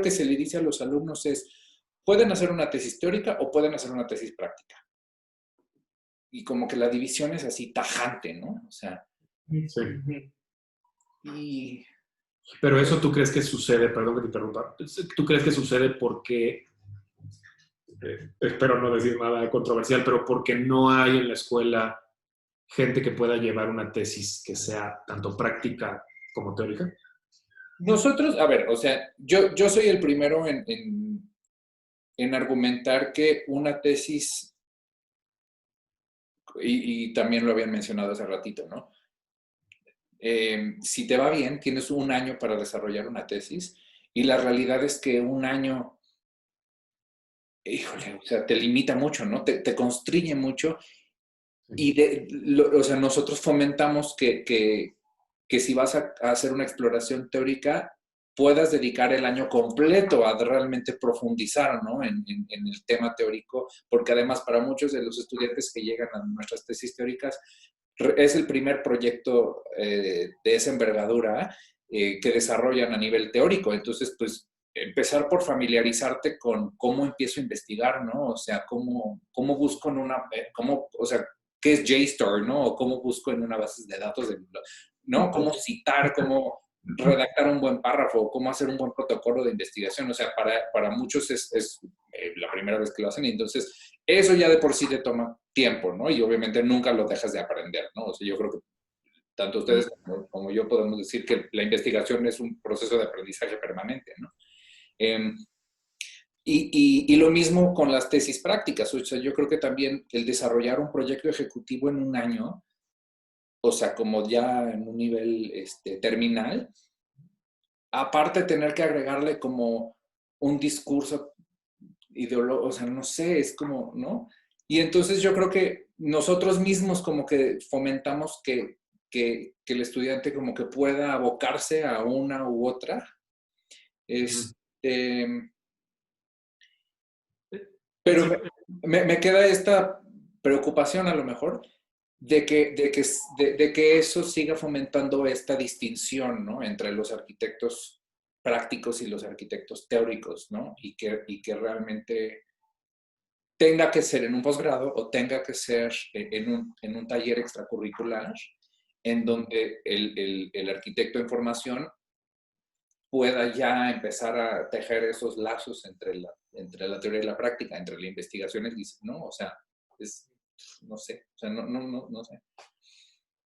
que se le dice a los alumnos es, pueden hacer una tesis teórica o pueden hacer una tesis práctica. Y como que la división es así tajante, ¿no? O sea. Sí. Pero eso tú crees que sucede, perdón que te interrumpa, ¿tú crees que sucede porque, espero no decir nada controversial, pero porque no hay en la escuela gente que pueda llevar una tesis que sea tanto práctica como teórica? Nosotros, a ver, o sea, yo soy el primero en argumentar que una tesis, y también lo habían mencionado hace ratito, ¿no? Si te va bien, tienes un año para desarrollar una tesis y la realidad es que un año, híjole, o sea, te limita mucho, ¿no? Te constriñe mucho y o sea, nosotros fomentamos que si vas a hacer una exploración teórica, puedas dedicar el año completo a realmente profundizar, ¿no? en el tema teórico, porque además para muchos de los estudiantes que llegan a nuestras tesis teóricas, es el primer proyecto de esa envergadura que desarrollan a nivel teórico. Entonces, pues, empezar por familiarizarte con cómo empiezo a investigar, ¿no? O sea, cómo busco en o sea, qué es JSTOR, ¿no? O cómo busco en una base de datos, ¿no? Cómo citar, cómo redactar un buen párrafo, cómo hacer un buen protocolo de investigación. O sea, para muchos es la primera vez que lo hacen y entonces eso ya de por sí te toma tiempo, ¿no? Y obviamente nunca lo dejas de aprender, ¿no? O sea, yo creo que tanto ustedes como yo podemos decir que la investigación es un proceso de aprendizaje permanente, ¿no? Y lo mismo con las tesis prácticas. O sea, yo creo que también el desarrollar un proyecto ejecutivo en un año o sea, como ya en un nivel terminal, aparte tener que agregarle como un discurso ideológico, o sea, no sé, es como, ¿no? Y entonces yo creo que nosotros mismos como que fomentamos que el estudiante como que pueda abocarse a una u otra. Pero me queda esta preocupación a lo mejor de que eso siga fomentando esta distinción, ¿no? Entre los arquitectos prácticos y los arquitectos teóricos, ¿no? Y que realmente tenga que ser en un posgrado o tenga que ser en un taller extracurricular en donde el arquitecto en formación pueda ya empezar a tejer esos lazos entre la teoría y la práctica, entre la investigación y el diseño, ¿no? O sea, no sé, o sea, no sé.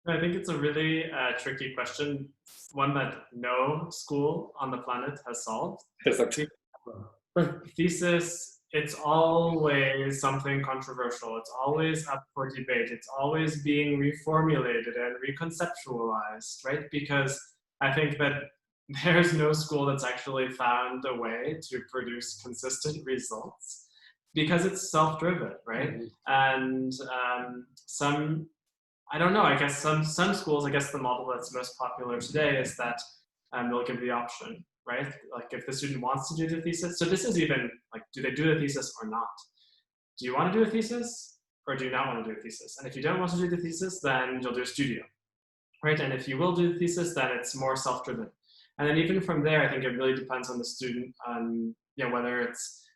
I think it's a really tricky question, one that no school on the planet has solved. Exacto. Thesis, it's always something controversial. It's always up for debate. It's always being reformulated and reconceptualized, right? Because I think that there's no school that's actually found a way to produce consistent results because it's self-driven, right? And I don't know, I guess some schools, I guess the model that's most popular today is that they'll give the option, right? Like if the student wants to do the thesis, so this is even like, do they do the thesis or not? Do you want to do a thesis or do you not want to do a thesis? And if you don't want to do the thesis, then you'll do a studio, right? And if you will do the thesis, then it's more self-driven. And then even from there, I think it really depends on the student, whether it's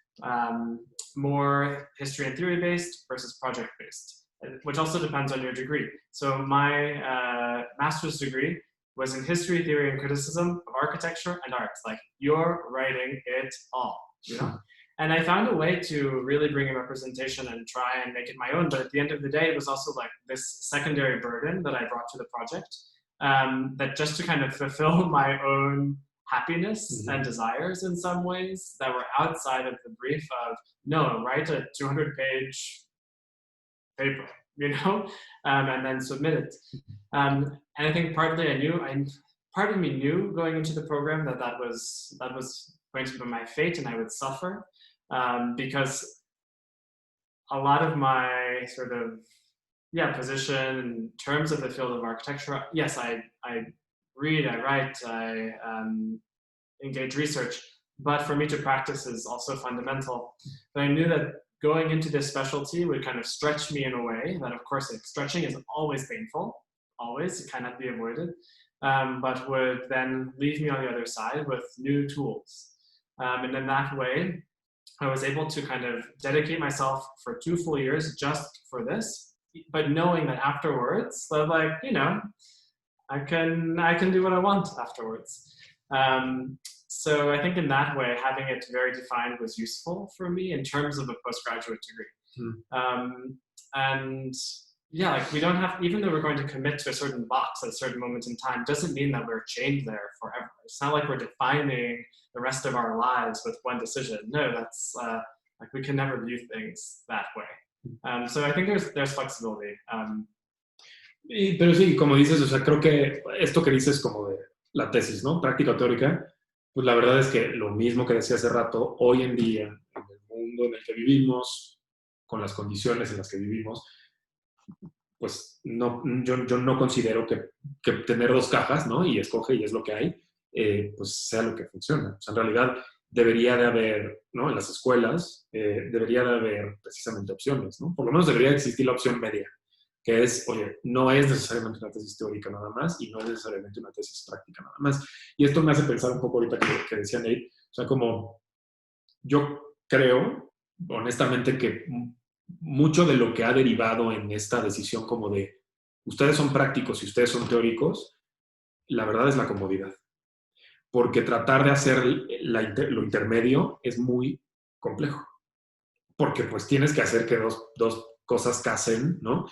more history and theory based versus project based, which also depends on your degree. So my master's degree was in history, theory, and criticism of architecture and art. Like, you're writing it all, you know? And I found a way to really bring in representation and try and make it my own. But at the end of the day, it was also like this secondary burden that I brought to the project, that just to kind of fulfill my own happiness and desires in some ways that were outside of the brief of, no, write a 200-page paper, you know, and then submit it. And I think partly part of me knew going into the program that was going to be my fate and I would suffer, because a lot of my sort of position in terms of the field of architecture, yes, I read, I write, I engage research, but for me to practice is also fundamental. But I knew that going into this specialty would kind of stretch me in a way that, of course, like, stretching is always painful, always, it cannot be avoided, but would then leave me on the other side with new tools. And in that way, I was able to kind of dedicate myself for 2 full years just for this, but knowing that afterwards, so like, you know, I can do what I want afterwards. So I think in that way, having it very defined was useful for me in terms of a postgraduate degree. And yeah, like, we don't have, even though we're going to commit to a certain box at a certain moment in time, doesn't mean that we're chained there forever. It's not like we're defining the rest of our lives with one decision. No, that's like, we can never view things that way. So I think there's flexibility. Pero sí, como dices, o sea, creo que esto que dices como de la tesis, ¿no? Práctica o teórica, pues la verdad es que lo mismo que decía hace rato, hoy en día, en el mundo en el que vivimos, con las condiciones en las que vivimos, pues no, yo no considero que tener 2 cajas, ¿no? Y escoge y es lo que hay, pues sea lo que funciona. O sea, en realidad debería de haber, ¿no? En las escuelas, debería de haber precisamente opciones, ¿no? Por lo menos debería existir la opción media, que es, oye, no es necesariamente una tesis teórica nada más y no es necesariamente una tesis práctica nada más. Y esto me hace pensar un poco ahorita que decía Nate, o sea, como yo creo, honestamente, que mucho de lo que ha derivado en esta decisión como de ustedes son prácticos y ustedes son teóricos, la verdad es la comodidad. Porque tratar de hacer lo intermedio es muy complejo. Porque pues tienes que hacer que dos cosas casen, ¿no?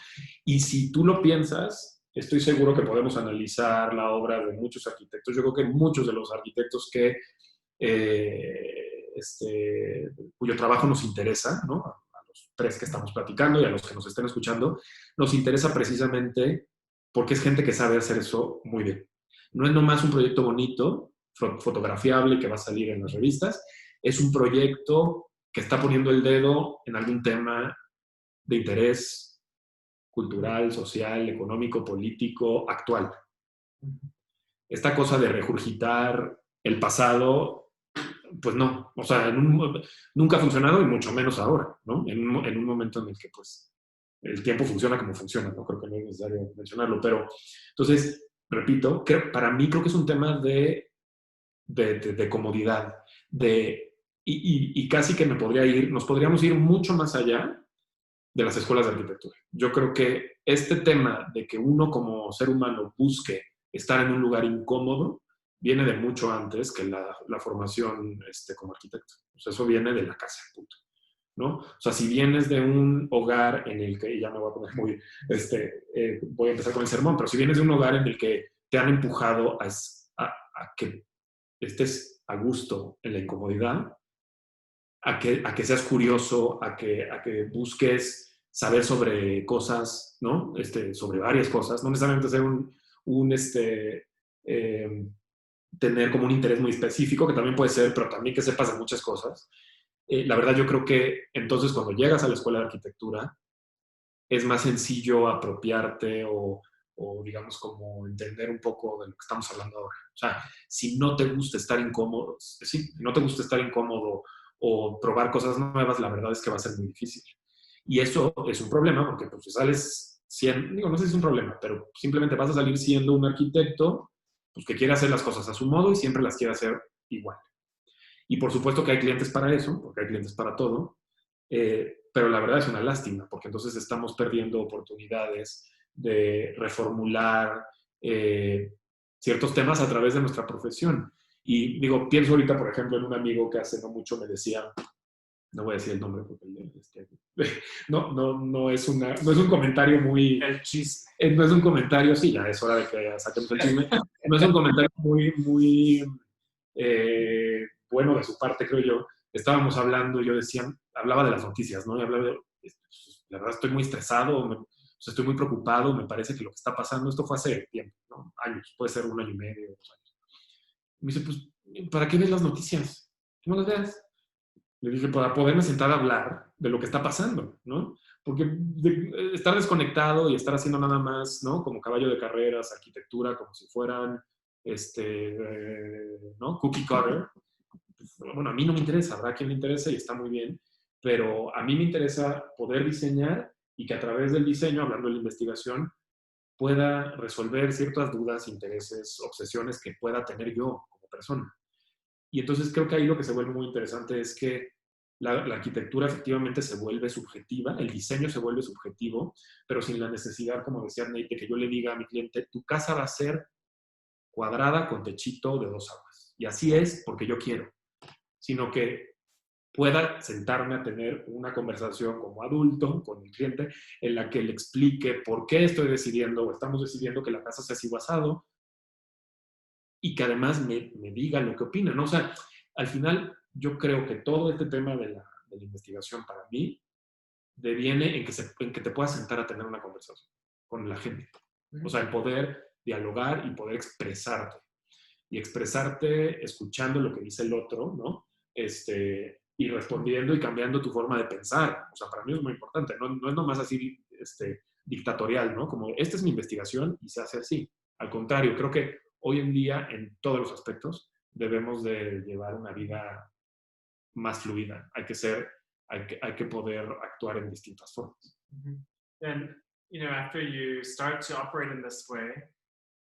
Y si tú lo piensas, estoy seguro que podemos analizar la obra de muchos arquitectos. Yo creo que muchos de los arquitectos cuyo trabajo nos interesa, ¿no? A los 3 que estamos platicando y a los que nos estén escuchando, nos interesa precisamente porque es gente que sabe hacer eso muy bien. No es nomás un proyecto bonito, fotografiable, que va a salir en las revistas, es un proyecto que está poniendo el dedo en algún tema de interés cultural, social, económico, político, actual. Esta cosa de regurgitar el pasado, pues no, o sea, nunca ha funcionado y mucho menos ahora, ¿no? En un momento en el que, pues, el tiempo funciona como funciona, no creo que no es necesario mencionarlo, pero entonces, repito, para mí creo que es un tema de comodidad, y casi que nos podríamos ir mucho más allá de las escuelas de arquitectura. Yo creo que este tema de que uno como ser humano busque estar en un lugar incómodo viene de mucho antes que la formación como arquitecto. O sea, eso viene de la casa, punto. ¿No? O sea, si vienes de un hogar en el que, y ya me voy a poner muy, voy a empezar con el sermón, pero si vienes de un hogar en el que te han empujado a que estés a gusto en la incomodidad, a que seas curioso, a que busques saber sobre cosas, ¿no? Sobre varias cosas, no necesariamente ser eh, tener como un interés muy específico, que también puede ser, pero también que sepas de muchas cosas. La verdad, yo creo que entonces cuando llegas a la escuela de arquitectura, es más sencillo apropiarte o digamos como entender un poco de lo que estamos hablando ahora. O sea, si no te gusta estar incómodo, sí, si no te gusta estar incómodo o probar cosas nuevas, la verdad es que va a ser muy difícil. Y eso es un problema porque pues, si sales siendo, digo, no sé si es un problema, pero simplemente vas a salir siendo un arquitecto pues, que quiere hacer las cosas a su modo y siempre las quiere hacer igual. Y por supuesto que hay clientes para eso, porque hay clientes para todo, pero la verdad es una lástima, porque entonces estamos perdiendo oportunidades de reformular ciertos temas a través de nuestra profesión. Y digo, pienso ahorita, por ejemplo, en un amigo que hace no mucho me decía, no voy a decir el nombre porque no es un comentario muy... El chisme. No es un comentario, sí, ya es hora de que saquemos el chisme. No es un comentario muy bueno de su parte, creo yo. Estábamos hablando, yo decía, hablaba de las noticias, ¿no? Y hablaba de, la verdad estoy muy estresado, o sea, estoy muy preocupado, me parece que lo que está pasando, esto fue hace tiempo, ¿no? Años, puede ser 1 año y medio, 2 años. Y me dice, pues, ¿para qué ves las noticias? No las veas. Le dije, para poderme sentar a hablar de lo que está pasando, ¿no? Porque estar desconectado y estar haciendo nada más, ¿no? Como caballo de carreras, arquitectura, como si fueran, ¿no? Cookie cutter. Bueno, a mí no me interesa, habrá quien le interese y está muy bien, pero a mí me interesa poder diseñar y que a través del diseño, hablando de la investigación, pueda resolver ciertas dudas, intereses, obsesiones que pueda tener yo como persona. Y entonces creo que ahí lo que se vuelve muy interesante es que la arquitectura efectivamente se vuelve subjetiva, el diseño se vuelve subjetivo, pero sin la necesidad, como decía Nate, de que yo le diga a mi cliente, tu casa va a ser cuadrada con techito de 2 aguas. Y así es porque yo quiero, sino que pueda sentarme a tener una conversación como adulto con mi cliente en la que le explique por qué estoy decidiendo o estamos decidiendo que la casa sea así basado y que además me diga lo que opina, ¿no? O sea, al final yo creo que todo este tema de la investigación para mí deviene en que te puedas sentar a tener una conversación con la gente. O sea, el poder dialogar y poder expresarte. Y expresarte escuchando lo que dice el otro, ¿no? Y respondiendo y cambiando tu forma de pensar. O sea, para mí es muy importante. No es nomás así dictatorial, ¿no? Como, esta es mi investigación y se hace así. Al contrario, creo que hoy en día, en todos los aspectos, debemos de llevar una vida más fluida. Hay que poder actuar en distintas formas. And, after you start to operate in this way,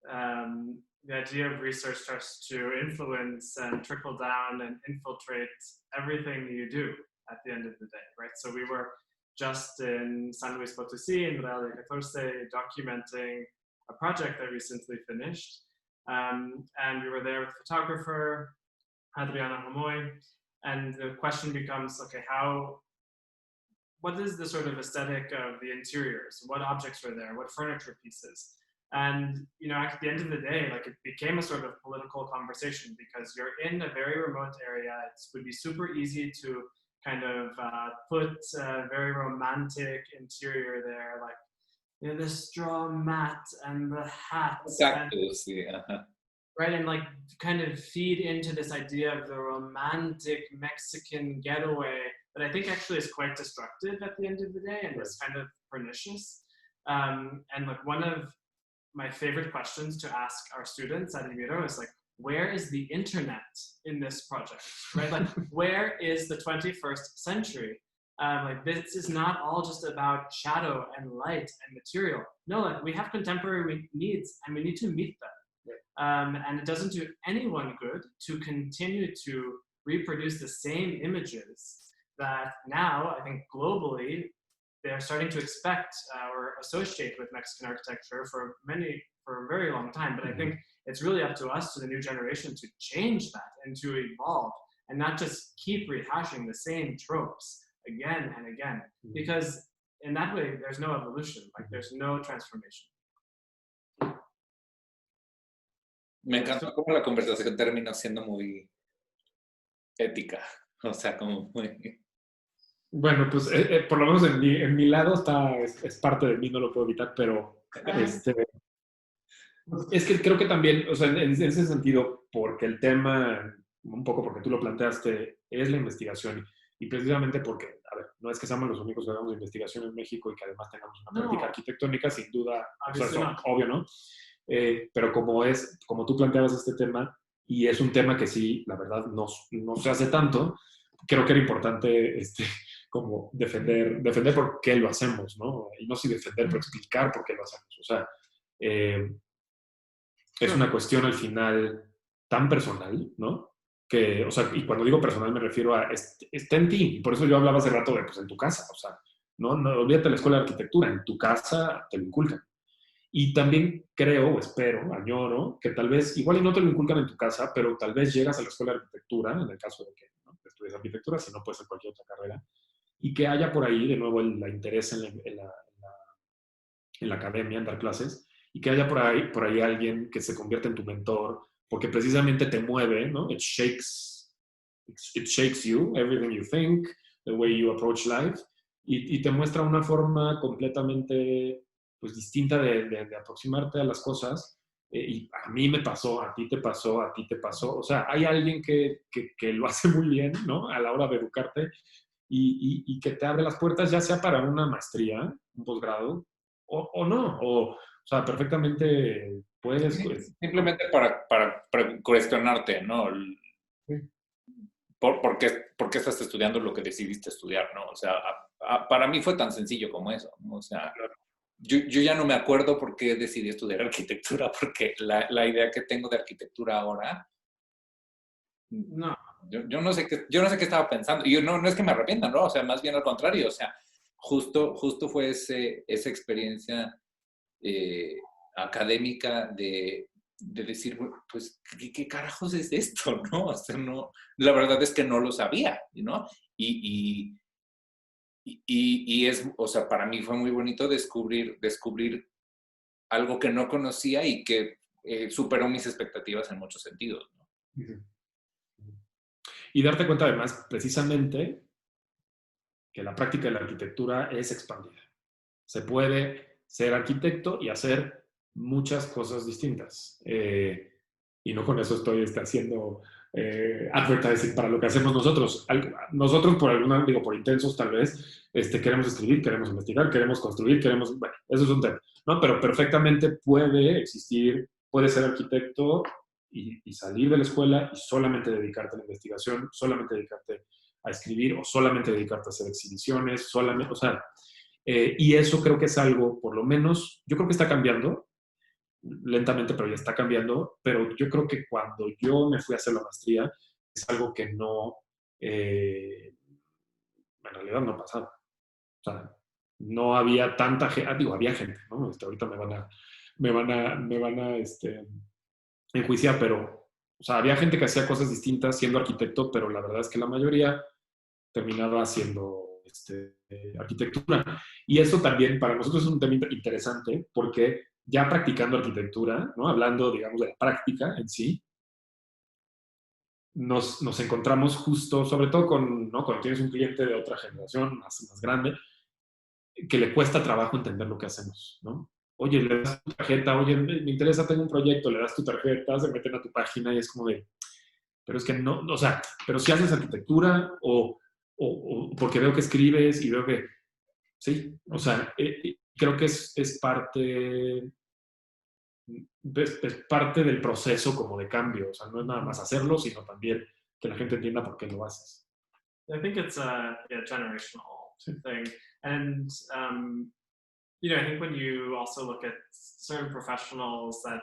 the idea of research starts to influence and trickle down and infiltrate everything you do at the end of the day, right? So we were just in San Luis Potosí, in Real de 14, documenting a project that recently finished. And we were there with a photographer, Adriana Homoy, and the question becomes, okay, what is the sort of aesthetic of the interiors? What objects were there? What furniture pieces? And, at the end of the day, like, it became a sort of political conversation because you're in a very remote area. It would be super easy to kind of put a very romantic interior there, like the straw mat and the hats, and Exacto, sí, ajá. right, and like kind of feed into this idea of the romantic Mexican getaway that I think actually is quite destructive at the end of the day and is kind of pernicious. And like one of my favorite questions to ask our students at Imiro is like, where is the internet in this project, right? Like, where is the 21st century? Like, this is not all just about shadow and light and material. No, like, we have contemporary needs and we need to meet them. And it doesn't do anyone good to continue to reproduce the same images that now, I think globally, they're starting to expect or associate with Mexican architecture for a very long time. But I think it's really up to us, to the new generation, to change that and to evolve and not just keep rehashing the same tropes again and again. Because in that way, there's no evolution, like there's no transformation. Me encantó cómo la conversación terminó siendo muy ética, o sea, como muy... Bueno, pues por lo menos en mi lado es parte de mí, no lo puedo evitar, pero es que creo que también, o sea, en ese sentido, porque el tema, un poco porque tú lo planteaste, es la investigación y precisamente porque, a ver, no es que seamos los únicos que hagamos investigación en México y que además tengamos una práctica arquitectónica, sin duda, o sea, eso, obvio, ¿no? Pero como tú planteabas este tema, y es un tema que sí, la verdad, no se hace tanto, creo que era importante como defender por qué lo hacemos, ¿no? Y no si defender, pero explicar por qué lo hacemos. O sea, es una cuestión al final tan personal, ¿no? Que, o sea, y cuando digo personal me refiero a, está en ti. Por eso yo hablaba hace rato de, pues, en tu casa. O sea, no olvídate de la escuela de arquitectura, en tu casa te lo inculcan. Y también creo, o espero, añoro, que tal vez, igual y no te lo inculcan en tu casa, pero tal vez llegas a la escuela de arquitectura, en el caso de que, ¿no?, estudies arquitectura, si no puede ser cualquier otra carrera, y que haya por ahí de nuevo la interés en la academia, en dar clases, y que haya por ahí alguien que se convierta en tu mentor, porque precisamente te mueve, ¿no? It shakes you, everything you think, the way you approach life, y te muestra una forma completamente, pues, distinta de aproximarte a las cosas. Y a mí me pasó, a ti te pasó, a ti te pasó. O sea, hay alguien que lo hace muy bien, ¿no? A la hora de educarte y que te abre las puertas, ya sea para una maestría, un posgrado, o no. O sea, perfectamente puedes... Pues, simplemente para cuestionarte, ¿no? sí. ¿Por qué estás estudiando lo que decidiste estudiar, no? O sea, para mí fue tan sencillo como eso, ¿no? O sea, yo ya no me acuerdo por qué decidí estudiar arquitectura, porque la idea que tengo de arquitectura ahora, no, yo no sé qué estaba pensando. Y no es que me arrepienta, ¿no? O sea, más bien al contrario, o sea, justo fue esa experiencia académica de decir, pues, ¿qué carajos es esto? ¿No? O sea, no, la verdad es que no lo sabía, ¿no? Y es, o sea, para mí fue muy bonito descubrir algo que no conocía y que superó mis expectativas en muchos sentidos, ¿no? Y darte cuenta además, precisamente, que la práctica de la arquitectura es expandida. Se puede ser arquitecto y hacer muchas cosas distintas. Y no con eso estoy haciendo advertising para lo que hacemos nosotros. Nosotros, por intensos tal vez, queremos escribir, queremos investigar, queremos construir, bueno, eso es un tema, ¿no? Pero perfectamente puede existir, puede ser arquitecto y salir de la escuela y solamente dedicarte a la investigación, solamente dedicarte a escribir o solamente dedicarte a hacer exhibiciones, solamente, o sea, y eso creo que es algo, por lo menos, yo creo que está cambiando, lentamente, pero ya está cambiando, pero yo creo que cuando yo me fui a hacer la maestría, es algo que no, en realidad no pasaba. O sea, no había tanta gente, digo, había gente, ¿no? Ahorita me van a enjuiciar, pero, o sea, había gente que hacía cosas distintas siendo arquitecto, pero la verdad es que la mayoría terminaba haciendo arquitectura. Y eso también para nosotros es un tema interesante porque ya practicando arquitectura, ¿no? Hablando, digamos, de la práctica en sí, nos encontramos justo, sobre todo ¿no?, cuando tienes un cliente de otra generación más grande, que le cuesta trabajo entender lo que hacemos, ¿no? Oye, le das tu tarjeta, oye, me interesa, tengo un proyecto, le das tu tarjeta, se meten a tu página y es como de, pero es que no, o sea, pero si haces arquitectura o porque veo que escribes y veo que, sí, o sea, creo que es parte, es parte del proceso como de cambio, o sea, no es nada más hacerlo, sino también que la gente entienda por qué lo haces. I think it's a generational thing. And, I think when you also look at certain professionals that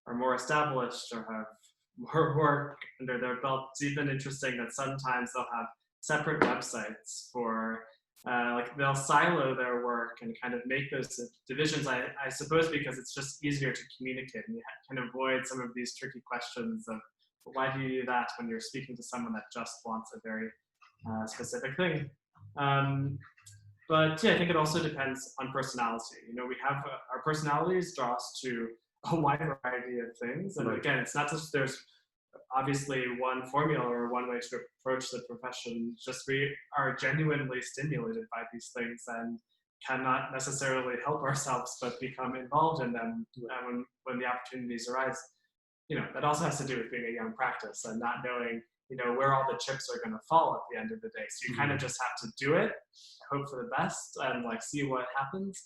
are more established or have more work under their belt, it's even interesting that sometimes they'll have separate websites for, like they'll silo their work and kind of make those divisions, I suppose, because it's just easier to communicate and you can avoid some of these tricky questions of why do you do that when you're speaking to someone that just wants a very specific thing. But yeah, I think it also depends on personality. We have our personalities draw us to a wide variety of things. And again, it's not just there's obviously one formula or one way to approach the profession. Just we are genuinely stimulated by these things and cannot necessarily help ourselves but become involved in them when the opportunities arise. That also has to do with being a young practice and not knowing where all the chips are going to fall at the end of the day. So you kind of just have to do it, hope for the best, and like see what happens.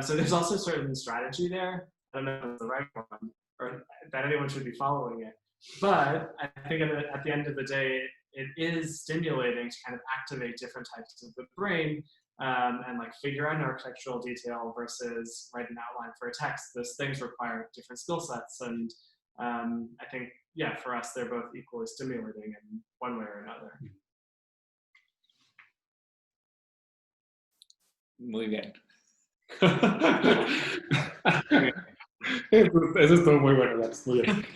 So there's also certain strategy there. I don't know if it's the right one or that anyone should be following it. But I think at the end of the day, it is stimulating to kind of activate different types of the brain and like figure out an architectural detail versus write an outline for a text. Those things require different skill sets. And I think, yeah, for us, they're both equally stimulating in one way or another. Muy bien. Eso estuvo muy bueno, Lars. Muy bien.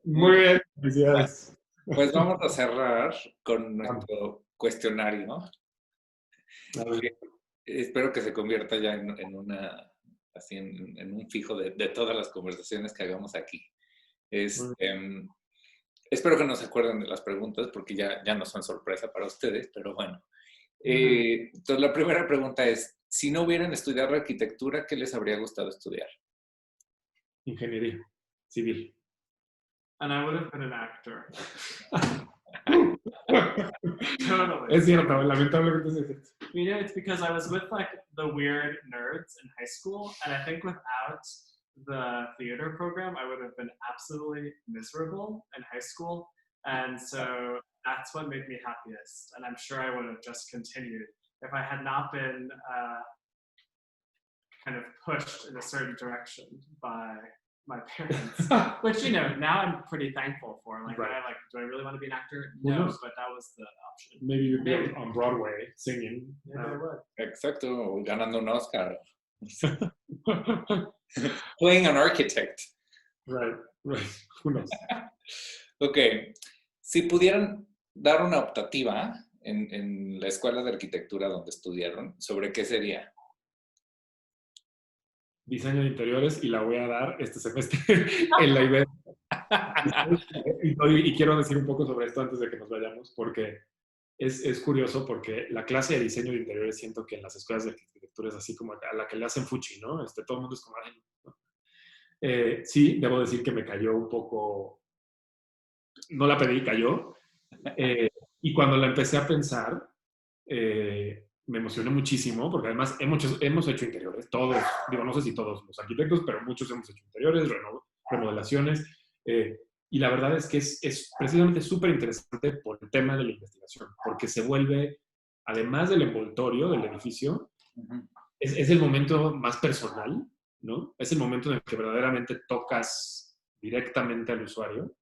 Muy bien. Felicidades. Pues vamos a cerrar con nuestro cuestionario. Espero que se convierta ya en un fijo de todas las conversaciones que hagamos aquí. Espero que no se acuerden de las preguntas porque ya no son sorpresa para ustedes, pero bueno. Entonces, la primera pregunta es, si no hubieran estudiado arquitectura, ¿qué les habría gustado estudiar? Ingeniería civil. And I would have been an actor. Totally. Es cierto, lamentablemente es cierto. It's because I was with like the weird nerds in high school, and I think without the theater program, I would have been absolutely miserable in high school. And so that's what made me happiest. And I'm sure I would have just continued if I had not been kind of pushed in a certain direction by my parents, which, now I'm pretty thankful for. Like, right. Do I really want to be an actor? No, but that was the option. Maybe you'd be on Broadway singing. Yeah, I would. Exacto, ganando un Oscar. Playing an architect. Right. Who knows? Ok. Si pudieran dar una optativa en la escuela de arquitectura donde estudiaron, ¿sobre qué sería? Diseño de interiores, y la voy a dar este semestre en la IBER. Y quiero decir un poco sobre esto antes de que nos vayamos, porque es curioso, porque la clase de diseño de interiores siento que en las escuelas de arquitectura es así como a la que le hacen fuchi, ¿no? Todo el mundo es como... ¿no? Sí, debo decir que me cayó un poco... No la pedí, cayó. Y cuando la empecé a pensar... me emocioné muchísimo, porque además hemos hecho interiores, todos, no sé si todos los arquitectos, pero muchos hemos hecho interiores, remodelaciones, y la verdad es que es precisamente súper interesante por el tema de la investigación, porque se vuelve, además del envoltorio del edificio, es el momento más personal, ¿no? Es el momento en el que verdaderamente tocas directamente al usuario,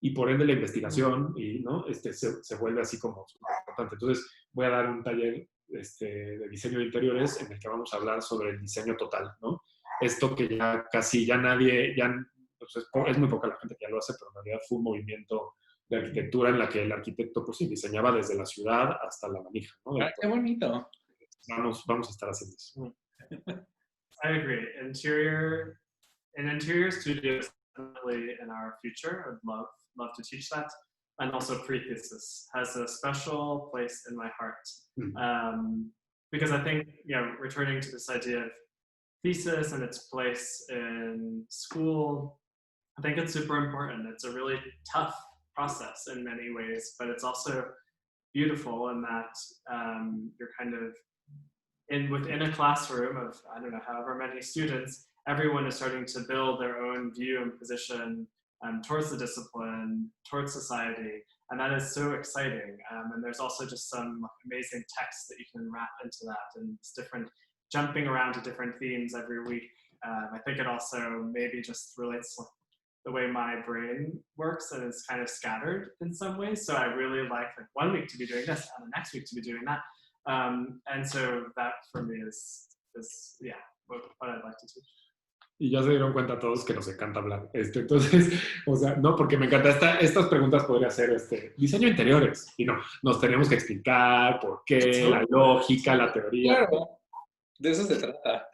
y por ende la investigación ¿no? se vuelve así como súper importante. Entonces voy a dar un taller de diseño de interiores en el que vamos a hablar sobre el diseño total, ¿no? Esto que ya nadie, pues es muy poca la gente que ya lo hace, pero en realidad fue un movimiento de arquitectura en la que el arquitecto pues sí diseñaba desde la ciudad hasta la manija, ¿no? ¡Qué bonito! Vamos a estar haciendo eso. I agree. Interior studios definitely in our future. I'd love to teach that. And also pre-thesis has a special place in my heart. because I think, returning to this idea of thesis and its place in school, I think it's super important. It's a really tough process in many ways, but it's also beautiful in that you're kind of within a classroom of, I don't know, however many students, everyone is starting to build their own view and position towards the discipline, towards society, and that is so exciting. And there's also just some amazing text that you can wrap into that, and it's different, jumping around to different themes every week. I think it also maybe just relates to the way my brain works, and it's kind of scattered in some ways. So I really like 1 week to be doing this and the next week to be doing that. And so that for me is yeah, what I'd like to teach. Y ya se dieron cuenta todos que nos encanta hablar. Entonces, o sea, no, porque me encanta. Estas preguntas podría ser diseño de interiores. Y no, nos tenemos que explicar por qué, la lógica, la teoría. Claro, de eso se trata.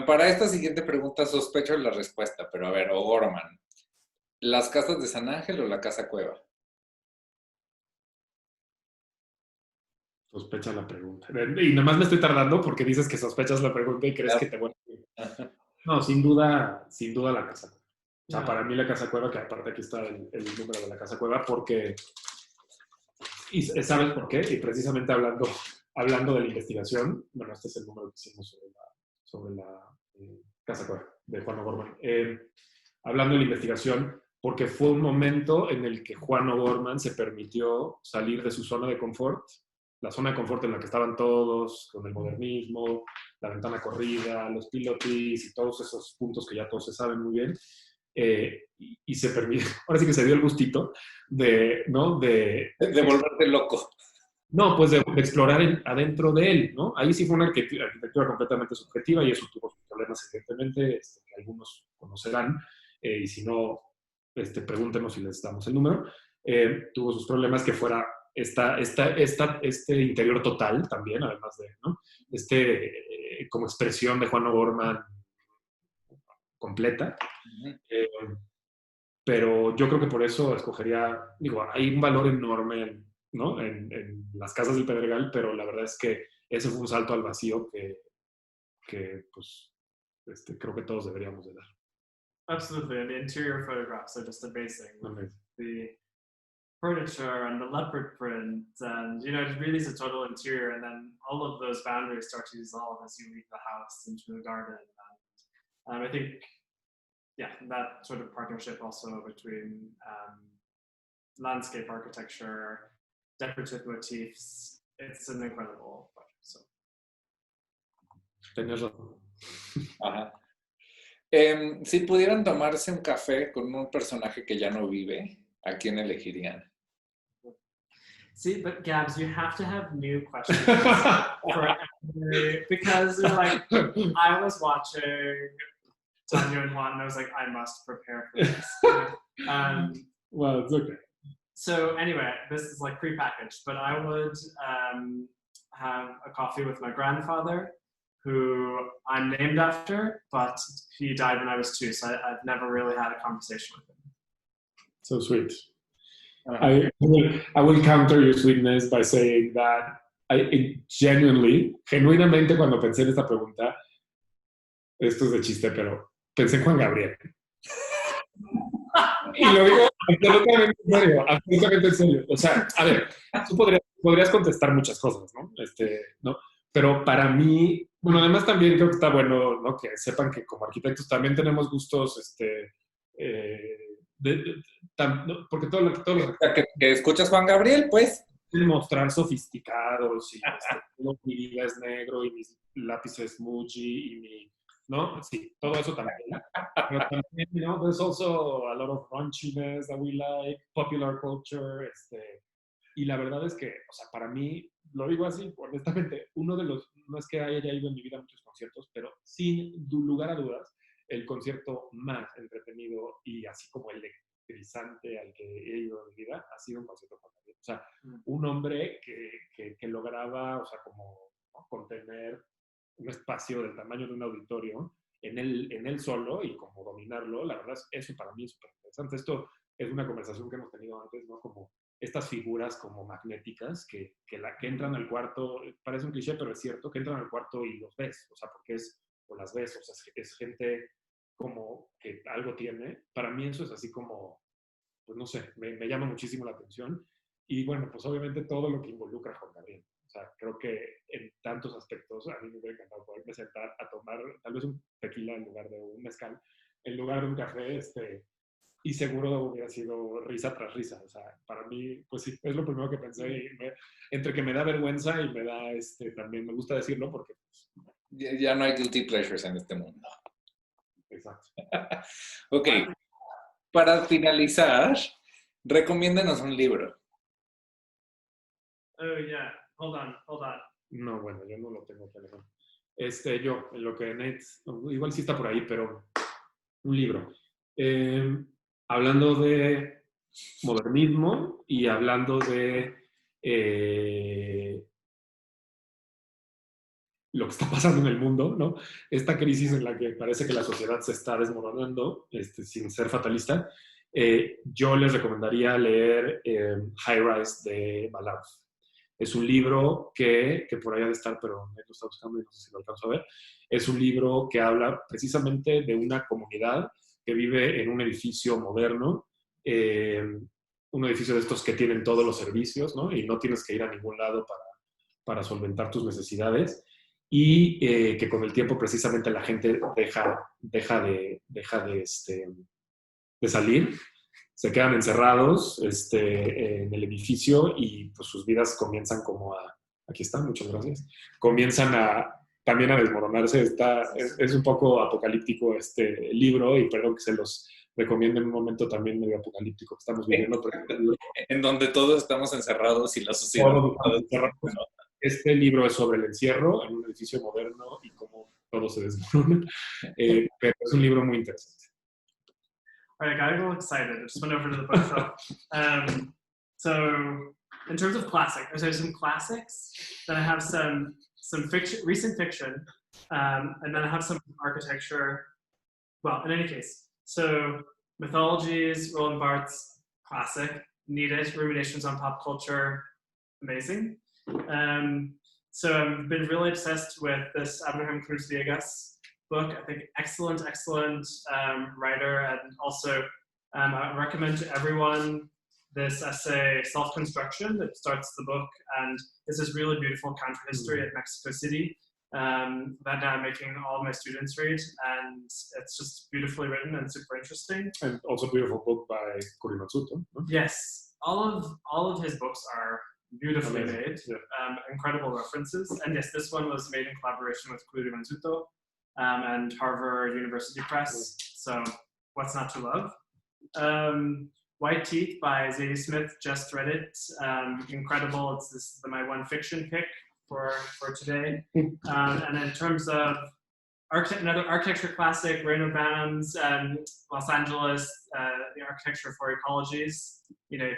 Para esta siguiente pregunta sospecho la respuesta, pero a ver, O'Gorman, ¿las casas de San Ángel o la casa cueva? Sospecha la pregunta. Y nada más me estoy tardando porque dices que sospechas la pregunta y crees que te voy a... No, sin duda la casa. O sea, para mí la casa cueva, que aparte aquí está el número de la casa cueva, porque... ¿Y sabes por qué? Y precisamente hablando de la investigación, bueno, este es el número que hicimos sobre la casa cueva de Juan O'Gorman. Hablando de la investigación, porque fue un momento en el que Juan O'Gorman se permitió salir de su zona de confort, la zona de confort en la que estaban todos, con el modernismo, la ventana corrida, los pilotis y todos esos puntos que ya todos se saben muy bien, y se permitió, ahora sí que se dio el gustito de volverte loco. No, pues de explorar adentro de él, ¿no? Ahí sí fue una arquitectura completamente subjetiva y eso tuvo sus problemas, evidentemente, que algunos conocerán, y si no, pregúntenos si les damos el número. Tuvo sus problemas que fuera este interior total también, además de, ¿no? Como expresión de Juan O'Gorman completa. Pero yo creo que por eso escogería, hay un valor enorme, ¿no? en las casas del Pedregal, pero la verdad es que ese fue un salto al vacío que pues, creo que todos deberíamos de dar. Absolutely, and the interior photographs are just amazing. The furniture and the leopard print, and it really is a total interior, and then all of those boundaries start to dissolve as you leave the house into the garden. And I think, that sort of partnership also between landscape architecture, decorative motifs, it's an incredible project. So. Tenías razón. Ajá. Si pudieran tomarse un café con un personaje que ya no vive, ¿a quién elegirían? See, but Gabs, you have to have new questions for every, because I was watching Tanya and Juan, and I was like, I must prepare for this. Well, it's okay. So anyway, this is prepackaged, but I would have a coffee with my grandfather, who I'm named after, but he died when I was 2, so I've never really had a conversation with him. So sweet. I will counter your sweetness by saying that genuinamente, cuando pensé en esta pregunta, esto es de chiste, pero pensé en Juan Gabriel. Y lo digo absolutamente en serio. O sea, a ver, tú podrías contestar muchas cosas, ¿no? ¿no? Pero para mí, bueno, además también creo que está bueno, ¿no? Que sepan que como arquitectos también tenemos gustos, porque todo lo que escuchas Juan Gabriel, pues. Mostrar sofisticados y mi vida es negro y mis lápices Muji y ¿no? Sí, todo eso también. Pero también, there's also a lot of raunchiness that we like, popular culture, y la verdad es que, o sea, para mí, lo digo así, honestamente, no es que haya ido en mi vida a muchos conciertos, pero sin lugar a dudas, el concierto más entretenido y así como electrizante al que he ido en mi vida ha sido un concierto con Gabriel. O sea, un hombre que lograba, o sea, como, ¿no? Contener un espacio del tamaño de un auditorio en él solo y como dominarlo, la verdad, eso para mí es súper interesante. Esto es una conversación que hemos tenido antes, ¿no? Como estas figuras como magnéticas que entran al cuarto, parece un cliché, pero es cierto, que entran al cuarto y los ves, o sea, o las ves, o sea, es gente como que algo tiene. Para mí eso es así como, pues no sé, me llama muchísimo la atención. Y bueno, pues obviamente todo lo que involucra a Juan Gabriel. O sea, creo que en tantos aspectos a mí me hubiera encantado poderme sentar a tomar tal vez un tequila en lugar de un mezcal, en lugar de un café, y seguro hubiera sido risa tras risa. O sea, para mí, pues sí, es lo primero que pensé. Y entre que me da vergüenza y me da, también me gusta decirlo porque, pues, Ya no hay guilty pleasures en este mundo. exacto. Ok, para finalizar, recomiéndanos un libro. Oh, yeah. Hold on. No, bueno, yo no lo tengo que leer. Yo, en lo que Nate, igual sí está por ahí, pero un libro. Hablando de modernismo y hablando de lo que está pasando en el mundo, ¿no? Esta crisis en la que parece que la sociedad se está desmoronando, sin ser fatalista, yo les recomendaría leer High Rise de Balauf. Es un libro que por ahí ha de estar, pero me lo está buscando y no sé si lo alcanzo a ver. Es un libro que habla precisamente de una comunidad que vive en un edificio moderno, un edificio de estos que tienen todos los servicios, ¿no? Y no tienes que ir a ningún lado para solventar tus necesidades. Y que con el tiempo precisamente la gente deja de salir, se quedan encerrados en el edificio y pues sus vidas comienzan como aquí está, muchas gracias, comienzan también a desmoronarse. Es un poco apocalíptico este libro y perdón que se los recomiendo en un momento también medio apocalíptico que estamos viviendo. En donde todos estamos encerrados y la sociedad... Este libro es sobre el encierro en un edificio moderno y cómo todo se desmorona, pero es un libro muy interesante. All right, I got a little excited. I just went over to the bookshelf. So, in terms of classic, there's some classics. Then I have some fiction, recent fiction, and then I have some architecture. Well, in any case, so mythologies, Roland Barthes, classic. Need it. Ruminations on pop culture, amazing. So I've been really obsessed with this Abraham Cruz Viegas book. I think excellent writer, and also I recommend to everyone this essay, Self-Construction, that starts the book, and this is really beautiful counter-history at Mexico City that I'm making all my students read, and it's just beautifully written and super interesting. And also beautiful book by Kuri Matsuto. Huh? Yes, all of his books are beautifully made, yeah. Incredible references, and yes, this one was made in collaboration with Kuri Matsuto and Harvard University Press, so what's not to love? White Teeth by Zadie Smith, just read it, incredible. It's my one fiction pick for today. And in terms of another architecture classic, Rainer Banham's Los Angeles, the Architecture for Ecologies. You know,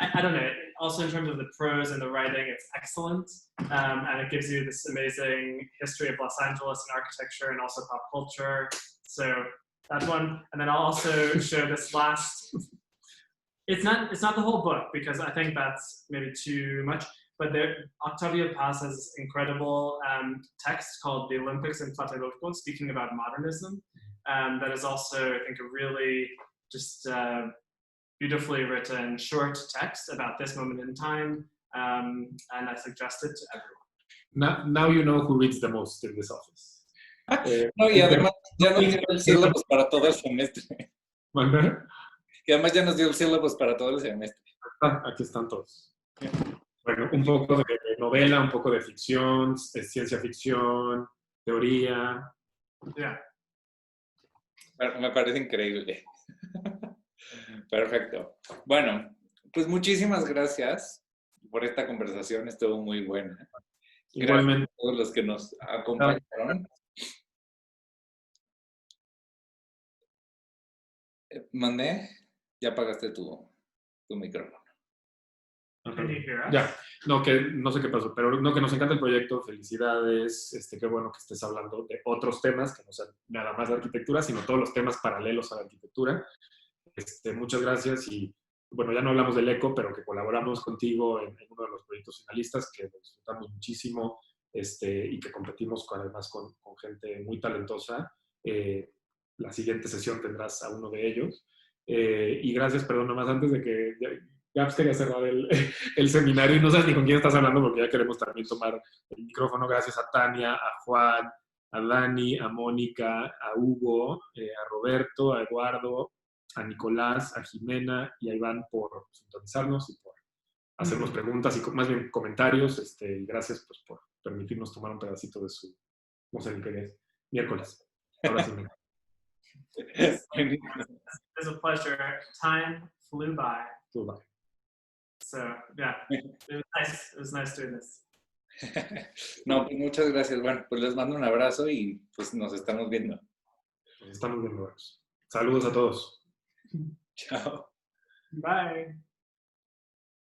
I don't know, also in terms of the prose and the writing, it's excellent. And it gives you this amazing history of Los Angeles and architecture and also pop culture. So that one. And then I'll also show this last, it's not the whole book because I think that's maybe too much, but Octavio Paz has incredible text called The Olympics in Tlatelolco, speaking about modernism. That is also, I think, a really just beautifully written short text about this moment in time, and I suggest it to everyone. Now you know who reads the most in this office. No, y además ya nos dio el syllabus para todo el semestre. ¿Vale? Y además ya nos dio el syllabus para todo el semestre. Aquí están todos. Bueno, un poco de novela, un poco de ficción, de ciencia ficción, teoría. Yeah. Me parece increíble. Perfecto. Bueno, pues muchísimas gracias por esta conversación, estuvo muy buena. Igualmente. Gracias a todos los que nos acompañaron. ¿Mandé? Ya apagaste tu micrófono. Can you hear us? Ya, no, que no sé qué pasó, pero no, que nos encanta el proyecto, felicidades, qué bueno que estés hablando de otros temas, que no sean nada más de arquitectura, sino todos los temas paralelos a la arquitectura. Muchas gracias y bueno, ya no hablamos del ECO, pero que colaboramos contigo en uno de los proyectos finalistas, que lo disfrutamos muchísimo y que competimos además con gente muy talentosa. La siguiente sesión tendrás a uno de ellos. Y gracias, perdón, nomás antes de que ya quería cerrar el seminario y no sabes ni con quién estás hablando porque ya queremos también tomar el micrófono. Gracias a Tania, a Juan, a Dani, a Mónica, a Hugo, a Roberto, a Eduardo, a Nicolás, a Jimena y a Iván por sintonizarnos y por hacernos preguntas y más bien comentarios. Y gracias pues, por permitirnos tomar un pedacito de su, no sé ni qué es, miércoles. Ahora sí. It was a pleasure. Time flew by. Bye. So yeah, it was nice. It was nice doing this. No, pues muchas gracias. Bueno, pues les mando un abrazo y pues nos estamos viendo. Nos estamos viendo. Saludos a todos. Chao. Bye.